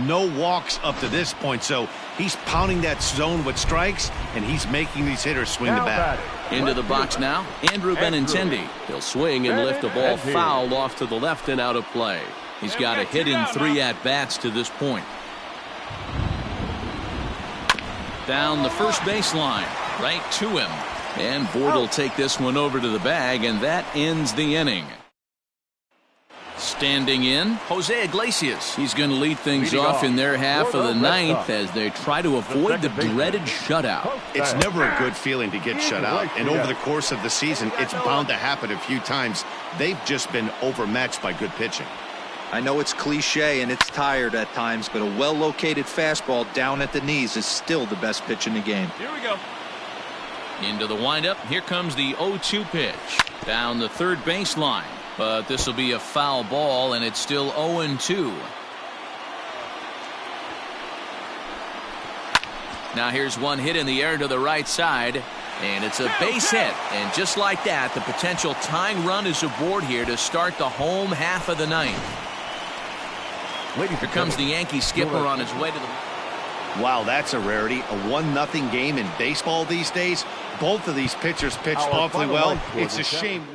no walks up to this point. So he's pounding that zone with strikes, and he's making these hitters swing the bat. Into the box now, Andrew Benintendi. He'll swing and lift a ball foul off to the left and out of play. He's got a hit in 3 at-bats to this point. Down the first baseline, right to him. And Boyd will take this one over to the bag, and that ends the inning. Standing in, Jose Iglesias. He's going to lead things off in their half of the 9th as they try to avoid the dreaded shutout. It's never a good feeling to get shut out, and over the course of the season, it's bound to happen a few times. They've just been overmatched by good pitching. I know it's cliche and it's tired at times, but a well-located fastball down at the knees is still the best pitch in the game. Here we go. Into the windup. Here comes the 0-2 pitch. Down the third baseline. But this will be a foul ball, and it's still 0-2. Now here's one hit in the air to the right side. And it's a base hit. And just like that, the potential tying run is aboard here to start the home half of the 9th. Here comes the Yankee skipper on his way to the... Wow, that's a rarity. A 1-0 game in baseball these days. Both of these pitchers pitched awfully well. It's a shame.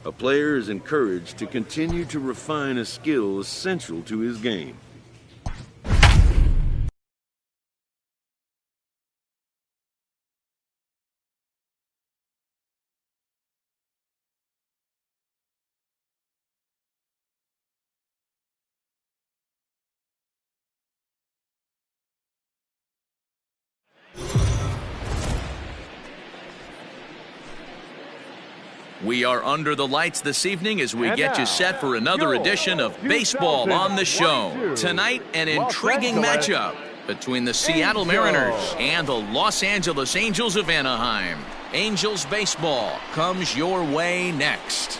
A player is encouraged to continue to refine a skill essential to his game. We are under the lights this evening as we get you set for another edition of Baseball on the Show. Tonight, an intriguing matchup between the Seattle Mariners and the Los Angeles Angels of Anaheim. Angels baseball comes your way next.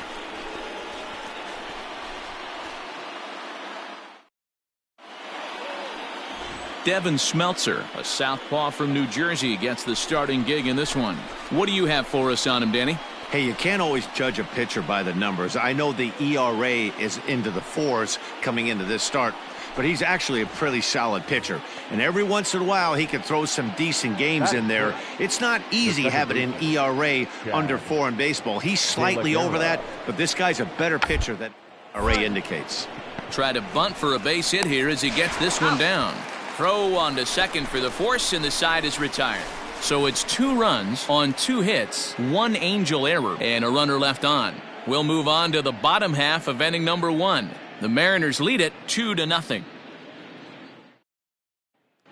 Devin Smeltzer, a southpaw from New Jersey, gets the starting gig in this one. What do you have for us on him, Danny? Hey, you can't always judge a pitcher by the numbers. I know the ERA is into the 4s coming into this start, but he's actually a pretty solid pitcher. And every once in a while, he can throw some decent games in there. It's not easy having an ERA under 4 in baseball. He's slightly over that, but this guy's a better pitcher than ERA indicates. Try to bunt for a base hit here as he gets this one down. Throw on to second for the force, and the side is retired. So it's 2 runs on 2 hits, 1 Angel error, and a runner left on. We'll move on to the bottom half of inning number 1. The Mariners lead it 2-0.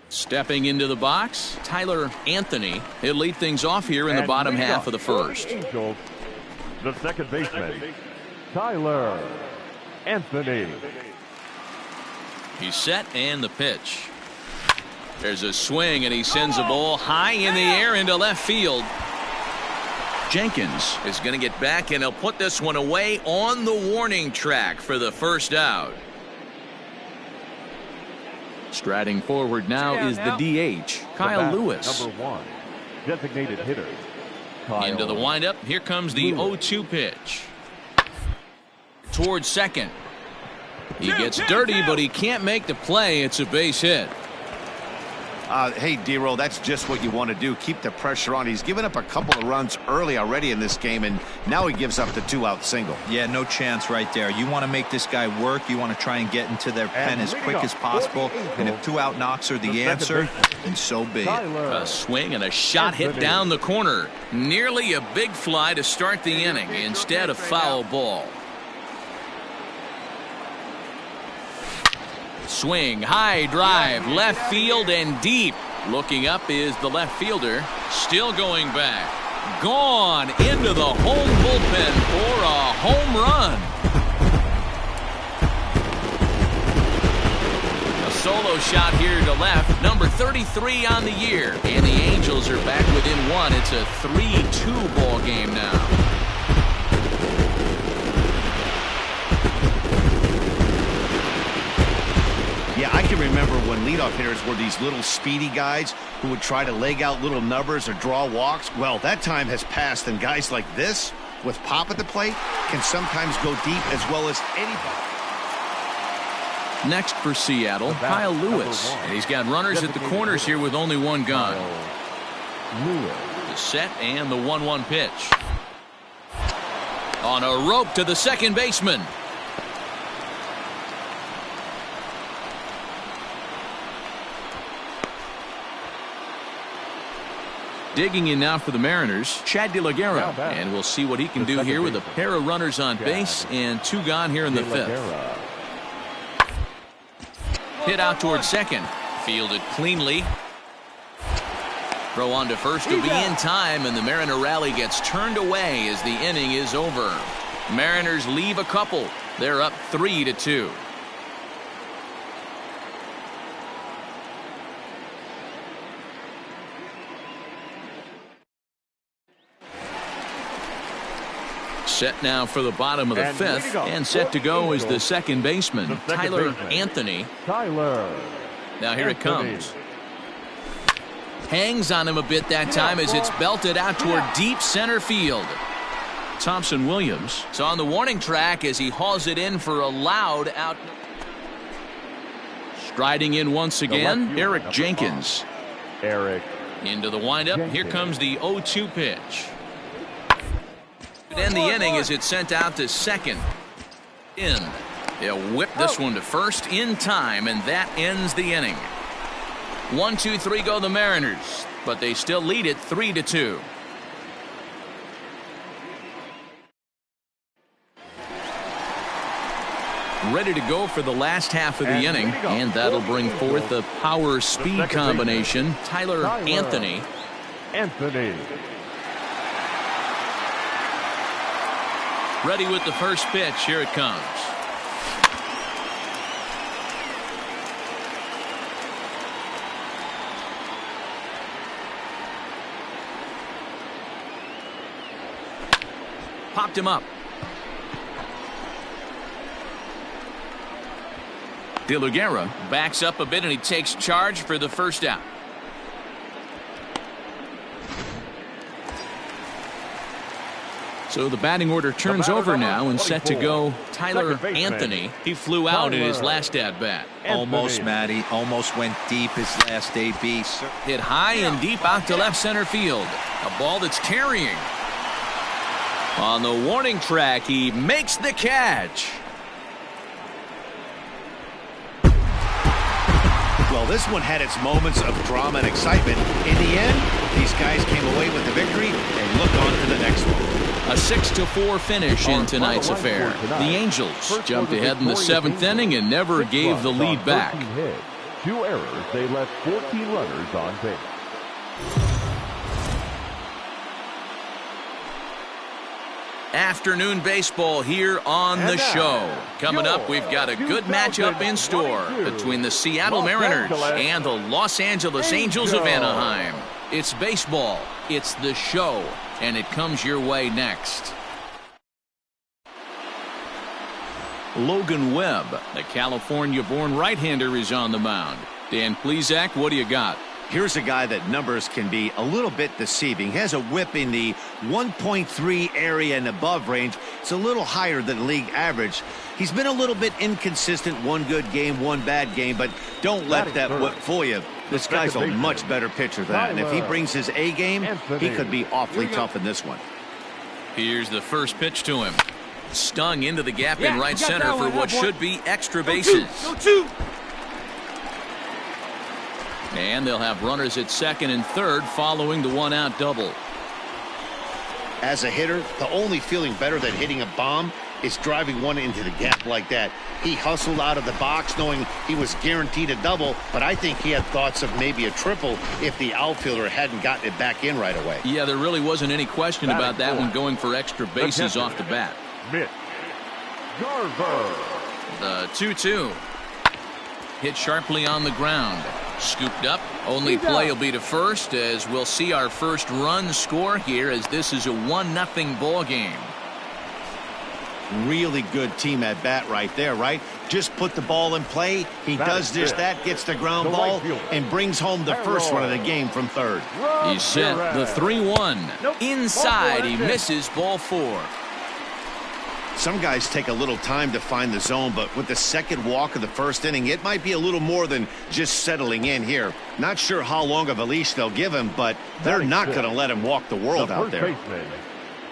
Stepping into the box, Tyler Anthony. He'll lead things off here in the bottom half of the first. Angels, the second baseman, Tyler Anthony. He's set, and the pitch. There's a swing, and he sends a ball high in the air into left field. Jenkins is going to get back, and he'll put this one away on the warning track for the first out. Striding forward now is the DH, Kyle Lewis. Number 1, designated hitter. Into the windup. Here comes the 0-2 pitch. Towards second. He gets dirty, but he can't make the play. It's a base hit. Hey, D-Roll, that's just what you want to do. Keep the pressure on. He's given up a couple of runs early already in this game, and now he gives up the 2-out single. Yeah, no chance right there. You want to make this guy work. You want to try and get into their pen as quick as possible. And if 2-out knocks are the answer, then so be it. A swing and a shot hit down the corner. Nearly a big fly to start the inning. Instead, a foul ball. Swing, high drive, left field and deep. Looking up is the left fielder. Still going back. Gone into the home bullpen for a home run. A solo shot here to left. Number 33 on the year. And the Angels are back within 1. It's a 3-2 ball game now. Yeah, I can remember when leadoff hitters were these little speedy guys who would try to leg out little numbers or draw walks. Well, that time has passed, and guys like this, with pop at the plate, can sometimes go deep as well as anybody. Next for Seattle, Kyle Lewis. And he's got runners at the corners here with only 1 gun. The set and the 1-1 pitch. On a rope to the second baseman. Digging in now for the Mariners, Chad De La Guerra. And we'll see what he can do here with a pair of runners on base and 2 gone here in the 5th. Hit out towards second. Fielded cleanly. Throw on to first to be in time, and the Mariner rally gets turned away as the inning is over. Mariners leave a couple. They're up 3-2. Set now for the bottom of the 5th, and set to go is the second baseman, Tyler Anthony. Now here it comes. Hangs on him a bit that time as it's belted out toward deep center field. Thompson Williams is on the warning track as he hauls it in for a loud out. Striding in once again, Eric Jenkins. Into the windup. Here comes the 0-2 pitch. End the inning as it's sent out to second. They'll whip this one to first in time, and that ends the inning. 1-2-3 go the Mariners, but they still lead it 3-2. Ready to go for the last half of the inning, and that'll bring forth the power-speed combination, Tyler Anthony. Ready with the first pitch. Here it comes. Popped him up. De La Guerra backs up a bit and he takes charge for the first out. So the batting order turns over now and set to go Tyler Anthony. He flew out in his last at-bat. Almost, Matty. Almost went deep his last AB. Hit high and deep out to left center field. A ball that's carrying. On the warning track, he makes the catch. Well, this one had its moments of drama and excitement. In the end, these guys came away with the victory and look on to the next one. A 6-4 finish in tonight's affair. The Angels jumped ahead in the 7th inning and never gave the lead back. 2 errors, they left 14 runners on base. Afternoon baseball here on the show. Coming up, we've got a good matchup in store between the Seattle Mariners and the Los Angeles Angels of Anaheim. It's baseball, it's the show, and it comes your way next. Logan Webb, the California-born right-hander, is on the mound. Dan Plesac, what do you got? Here's a guy that numbers can be a little bit deceiving. He has a whip in the 1.3 area and above range. It's a little higher than league average. He's been a little bit inconsistent. One good game, one bad game, but don't let that whip fool you. This guy's a much better pitcher than that, and if he brings his A game, he could be awfully tough in this one. Here's the first pitch to him. Stung into the gap in right center for what should be extra bases. And they'll have runners at second and third following the one-out double. As a hitter, the only feeling better than hitting a bomb is driving one into the gap like that. He hustled out of the box knowing he was guaranteed a double, but I think he had thoughts of maybe a triple if the outfielder hadn't gotten it back in right away. Yeah, there really wasn't any question about that one going for extra bases off the bat. Mitch Garver. The 2-2. Hit sharply on the ground. Scooped up. Only play will be to first as we'll see our first run score here as this is a 1-0 ball game. Really good team at bat right there, right? Just put the ball in play. He does just that, gets the ground ball, and brings home the first run of the game from third. He's set the 3-1. Inside, he misses ball 4. Some guys take a little time to find the zone, but with the second walk of the first inning, it might be a little more than just settling in here. Not sure how long of a leash they'll give him, but they're not going to let him walk the world out there.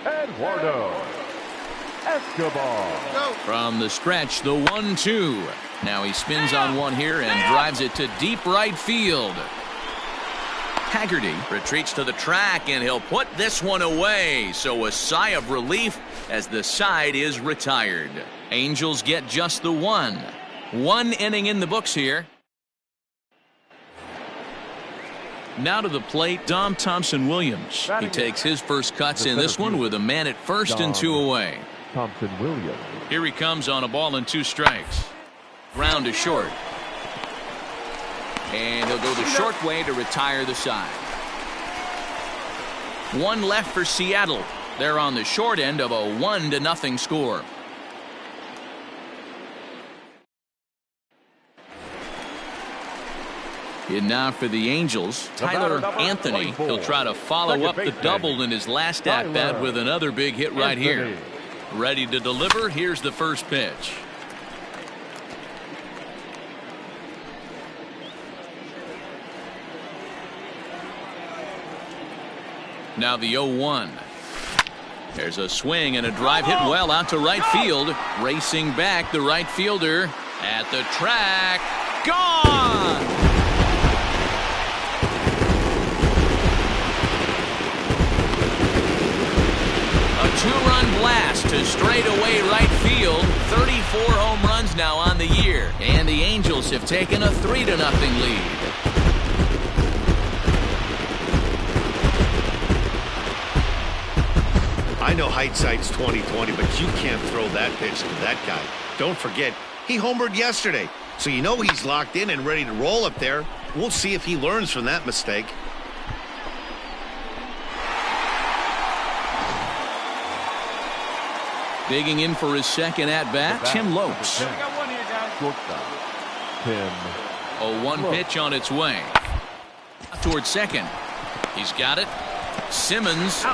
Eduardo Escobar. From the stretch, the 1-2. Now he spins on one here and drives it to deep right field. Haggerty retreats to the track, and he'll put this one away. So a sigh of relief as the side is retired. Angels get just the 1. 1 inning in the books here. Now to the plate, Dom Thompson-Williams. He takes his first cuts in this one with a man at first and 2 away. Thompson-Williams. Here he comes on a ball and 2 strikes. Ground to short. And he'll go the short way to retire the side. 1 left for Seattle. They're on the short end of a 1-0 score. And now for the Angels, Tyler Anthony. He'll try to follow up the double in his last at-bat with another big hit right here. Ready to deliver. Here's the first pitch. Now the 0-1. There's a swing and a drive hit well out to right field. Racing back, the right fielder at the track. Gone! A 2-run blast to straightaway right field. 34 home runs now on the year. And the Angels have taken a 3-0 lead. I know hindsight's 20/20, but you can't throw that pitch to that guy. Don't forget, he homered yesterday, so you know he's locked in and ready to roll up there. We'll see if he learns from that mistake. Digging in for his second at-bat, Tim Lopes. We got one here, guys. Shortstop, Tim. A 1 pitch on its way. Towards second. He's got it. Simmons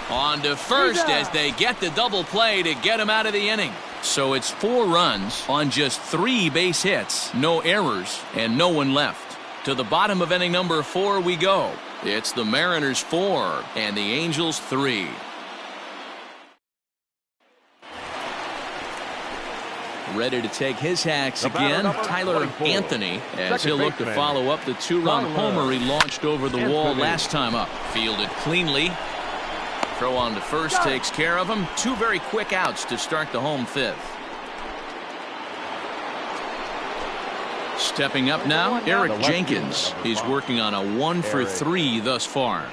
on to first as they get the double play to get him out of the inning. So it's 4 runs on just 3 base hits, no errors, and no one left. To the bottom of inning number 4 we go. It's the Mariners 4 and the Angels 3. Ready to take his hacks again, Tyler Anthony, as he'll look to follow up the 2-run homer he launched over the wall last time up. Fielded cleanly. Throw on to first takes care of him. 2 very quick outs to start the home 5th. Stepping up now, Eric Jenkins. He's working on a 1 for 3 thus far.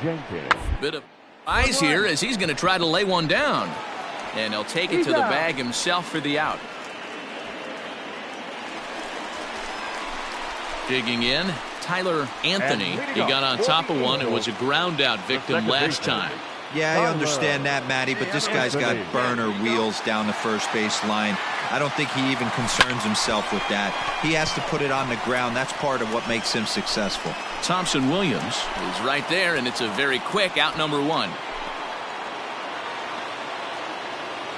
Bit of eyes here as he's going to try to lay one down. And he'll take it to the bag himself for the out. Digging in, Tyler Anthony. He got on top of one. It was a ground out victim last time. Yeah, I understand that, Matty, but this guy's got burner wheels down the first base line. I don't think he even concerns himself with that. He has to put it on the ground. That's part of what makes him successful. Thompson Williams is right there, and it's a very quick out number 1.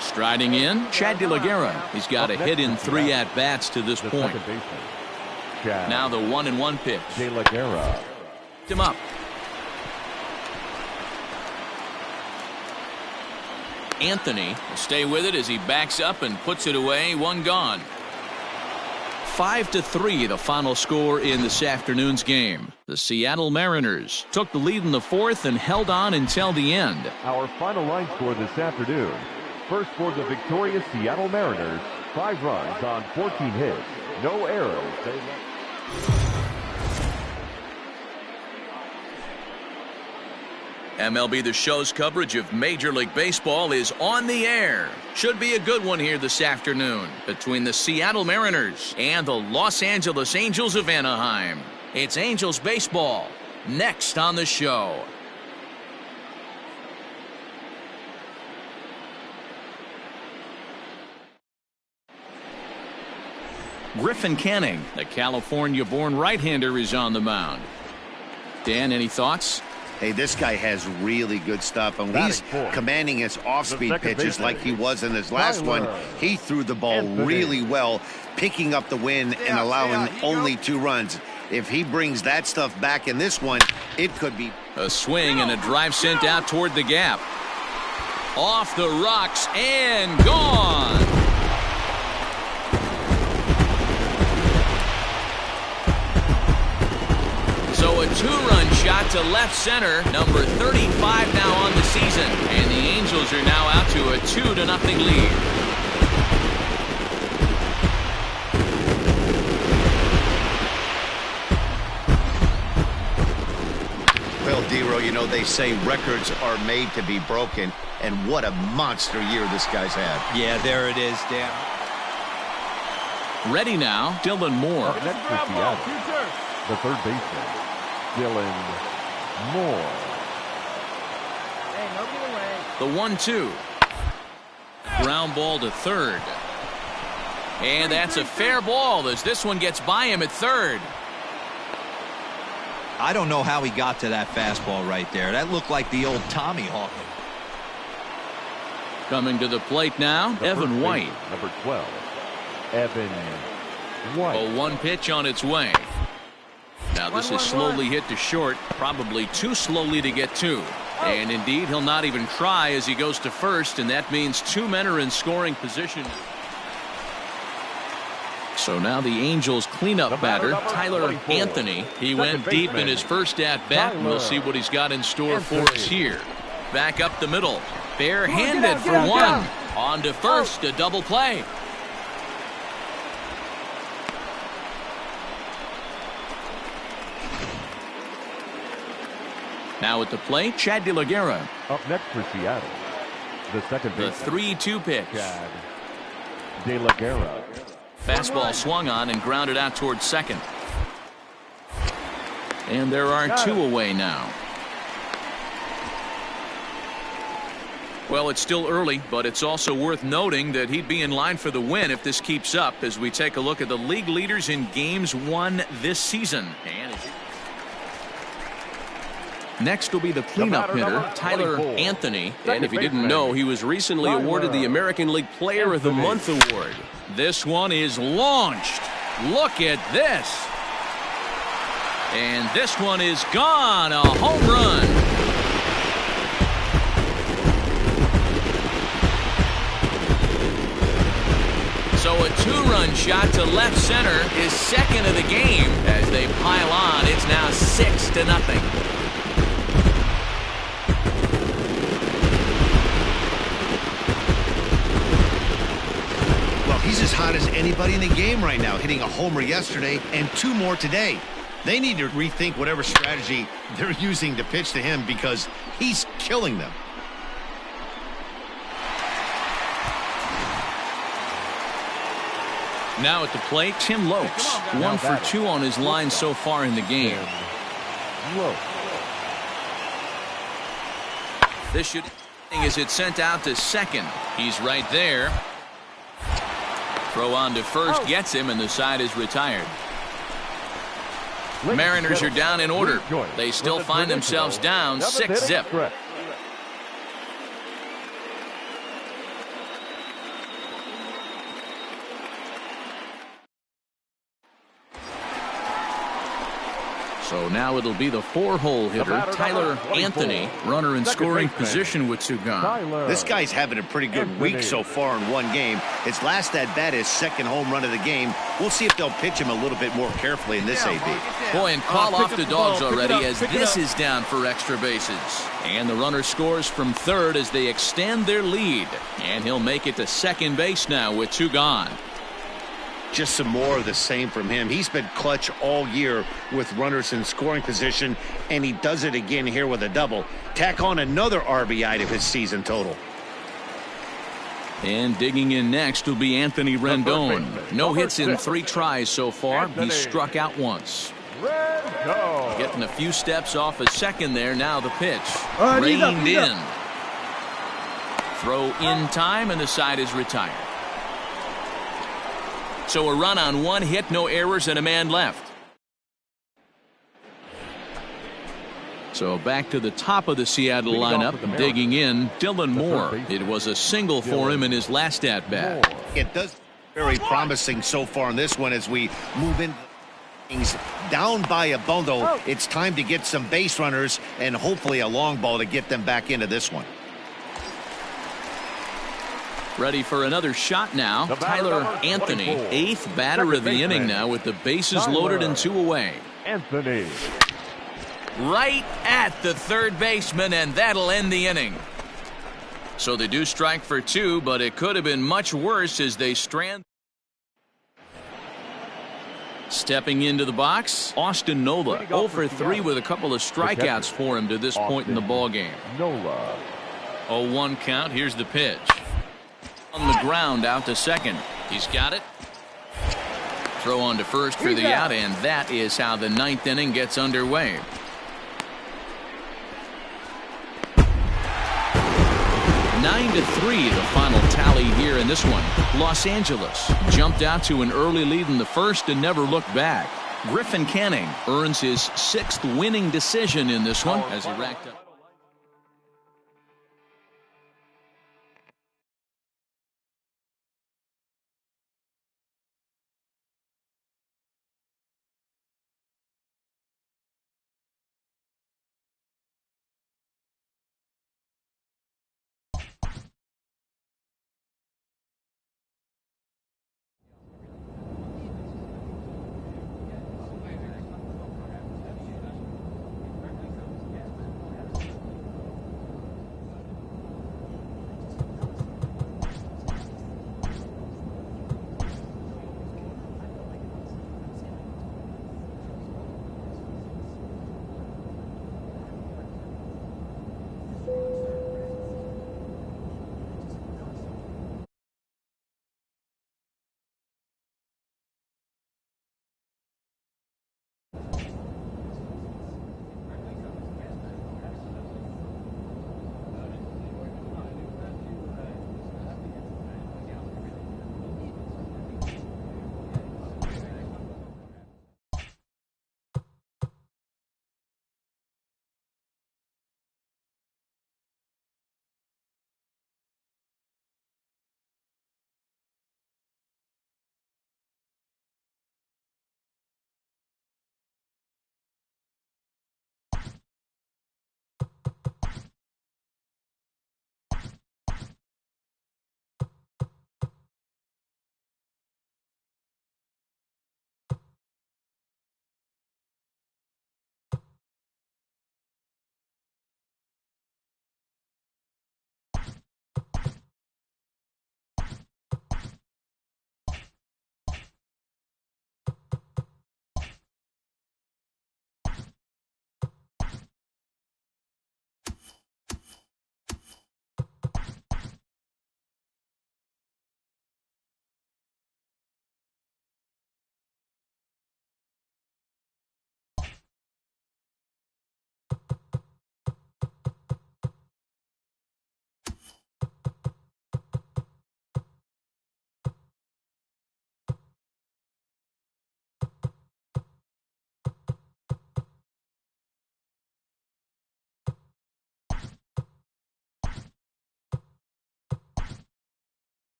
Striding in, Chad De La Guerra. He's got a hit in 3 at-bats to this point. Now the 1-1 pitch. De La Guerra. Him up. Anthony will stay with it as he backs up and puts it away. 1 gone. 5-3 the final score in this afternoon's game. The Seattle Mariners took the lead in the 4th and held on until the end. Our final line score this afternoon. First for the victorious Seattle Mariners, 5 runs on 14 hits, no errors. MLB The Show's coverage of Major League Baseball is on the air. Should be a good one here this afternoon between the Seattle Mariners and the Los Angeles Angels of Anaheim. It's Angels baseball next on the show. Griffin Canning, the California-born right-hander, is on the mound. Dan, any thoughts? Hey, this guy has really good stuff. And when he's commanding his off-speed pitches like he was in his last one, he threw the ball really well, picking up the win and allowing only 2 runs. If he brings that stuff back in this one, it could be a swing and a drive sent out toward the gap. Off the rocks and gone. So a 2-run shot to left center, number 35 now on the season, and the Angels are now out to a 2-0 lead. Well, Dero, you know, they say records are made to be broken, and what a monster year this guy's had. Yeah, there it is, Dan. Ready now, Dylan Moore. Next for Seattle, the third baseman, Dylan Moore. Hey, no getting away. The 1-2. Ground ball to third. And that's a fair ball as this one gets by him at third. I don't know how he got to that fastball right there. That looked like the old Tommy Hawk. Coming to the plate now, Evan White. Number 12, Evan White. A 1 pitch on its way. Now this is slowly hit to short, probably too slowly to get to. And indeed, he'll not even try as he goes to first, and that means 2 men are in scoring position. So now the Angels cleanup batter, Tyler Anthony. He went deep in his first at-bat, and we'll see what he's got in store for us here. Back up the middle. Barehanded for 1. On to first, a double play. Now at the plate, Chad De La Guerra. Up next for Seattle, The second The baseman. 3-2 pitch. Chad De La Guerra. Fastball swung on and grounded out towards second. And there are two away now. Well, it's still early, but it's also worth noting that he'd be in line for the win if this keeps up as we take a look at the league leaders in games won this season. And next will be the cleanup hitter, Tyler Anthony. And if you didn't know, he was recently awarded the American League Player of the Month award. This one is launched. Look at this. And this one is gone. A home run. So a two-run shot to left center is second of the game. As they pile on, it's now 6-0. Well, he's as hot as anybody in the game right now, hitting a homer yesterday and 2 more today. They need to rethink whatever strategy they're using to pitch to him because he's killing them. Now at the plate, Tim Lopes. 1 for 2 on his line so far in the game. This should as it's sent out to second. He's right there. Throw on to first gets him, and the side is retired. Mariners are down in order. They still find themselves down 6-0. So now it'll be the 4-hole hitter, Tyler Anthony, runner in scoring position with 2 gone. This guy's having a pretty good week so far in one game. His last at bat is second home run of the game. We'll see if they'll pitch him a little bit more carefully in this AB. Boy, and call off the dogs already as this is down for extra bases. And the runner scores from third as they extend their lead. And he'll make it to second base now with 2 gone. Just some more of the same from him. He's been clutch all year with runners in scoring position, and he does it again here with a double. Tack on another RBI to his season total. And digging in next will be Anthony Rendon. No hits in 3 tries so far. He's struck out once. Getting a few steps off a second there. Now the pitch. Reined in. Throw in time, and the side is retired. So a run on 1 hit, no errors, and a man left. So back to the top of the Seattle lineup, digging in, Dylan Moore. It was a single for him in his last at-bat. It does very promising so far in this one as we move in. Down by a bundle, it's time to get some base runners and hopefully a long ball to get them back into this one. Ready for another shot now. Tyler Anthony, 8th batter of the inning now with the bases loaded and 2 away. Anthony. Right at the third baseman, and that'll end the inning. So they do strike for 2, but it could have been much worse as they strand. Stepping into the box, Austin Nola, 0 for 3 with a couple of strikeouts for him to this point in the ballgame. Nola. 0-1 count. Here's the pitch. On the ground out to second. He's got it. Throw on to first for the out, and that is how the 9th inning gets underway. Nine to 3 the final tally here in this one. Los Angeles jumped out to an early lead in the first and never looked back. Griffin Canning earns his 6th winning decision in this one as he racked up.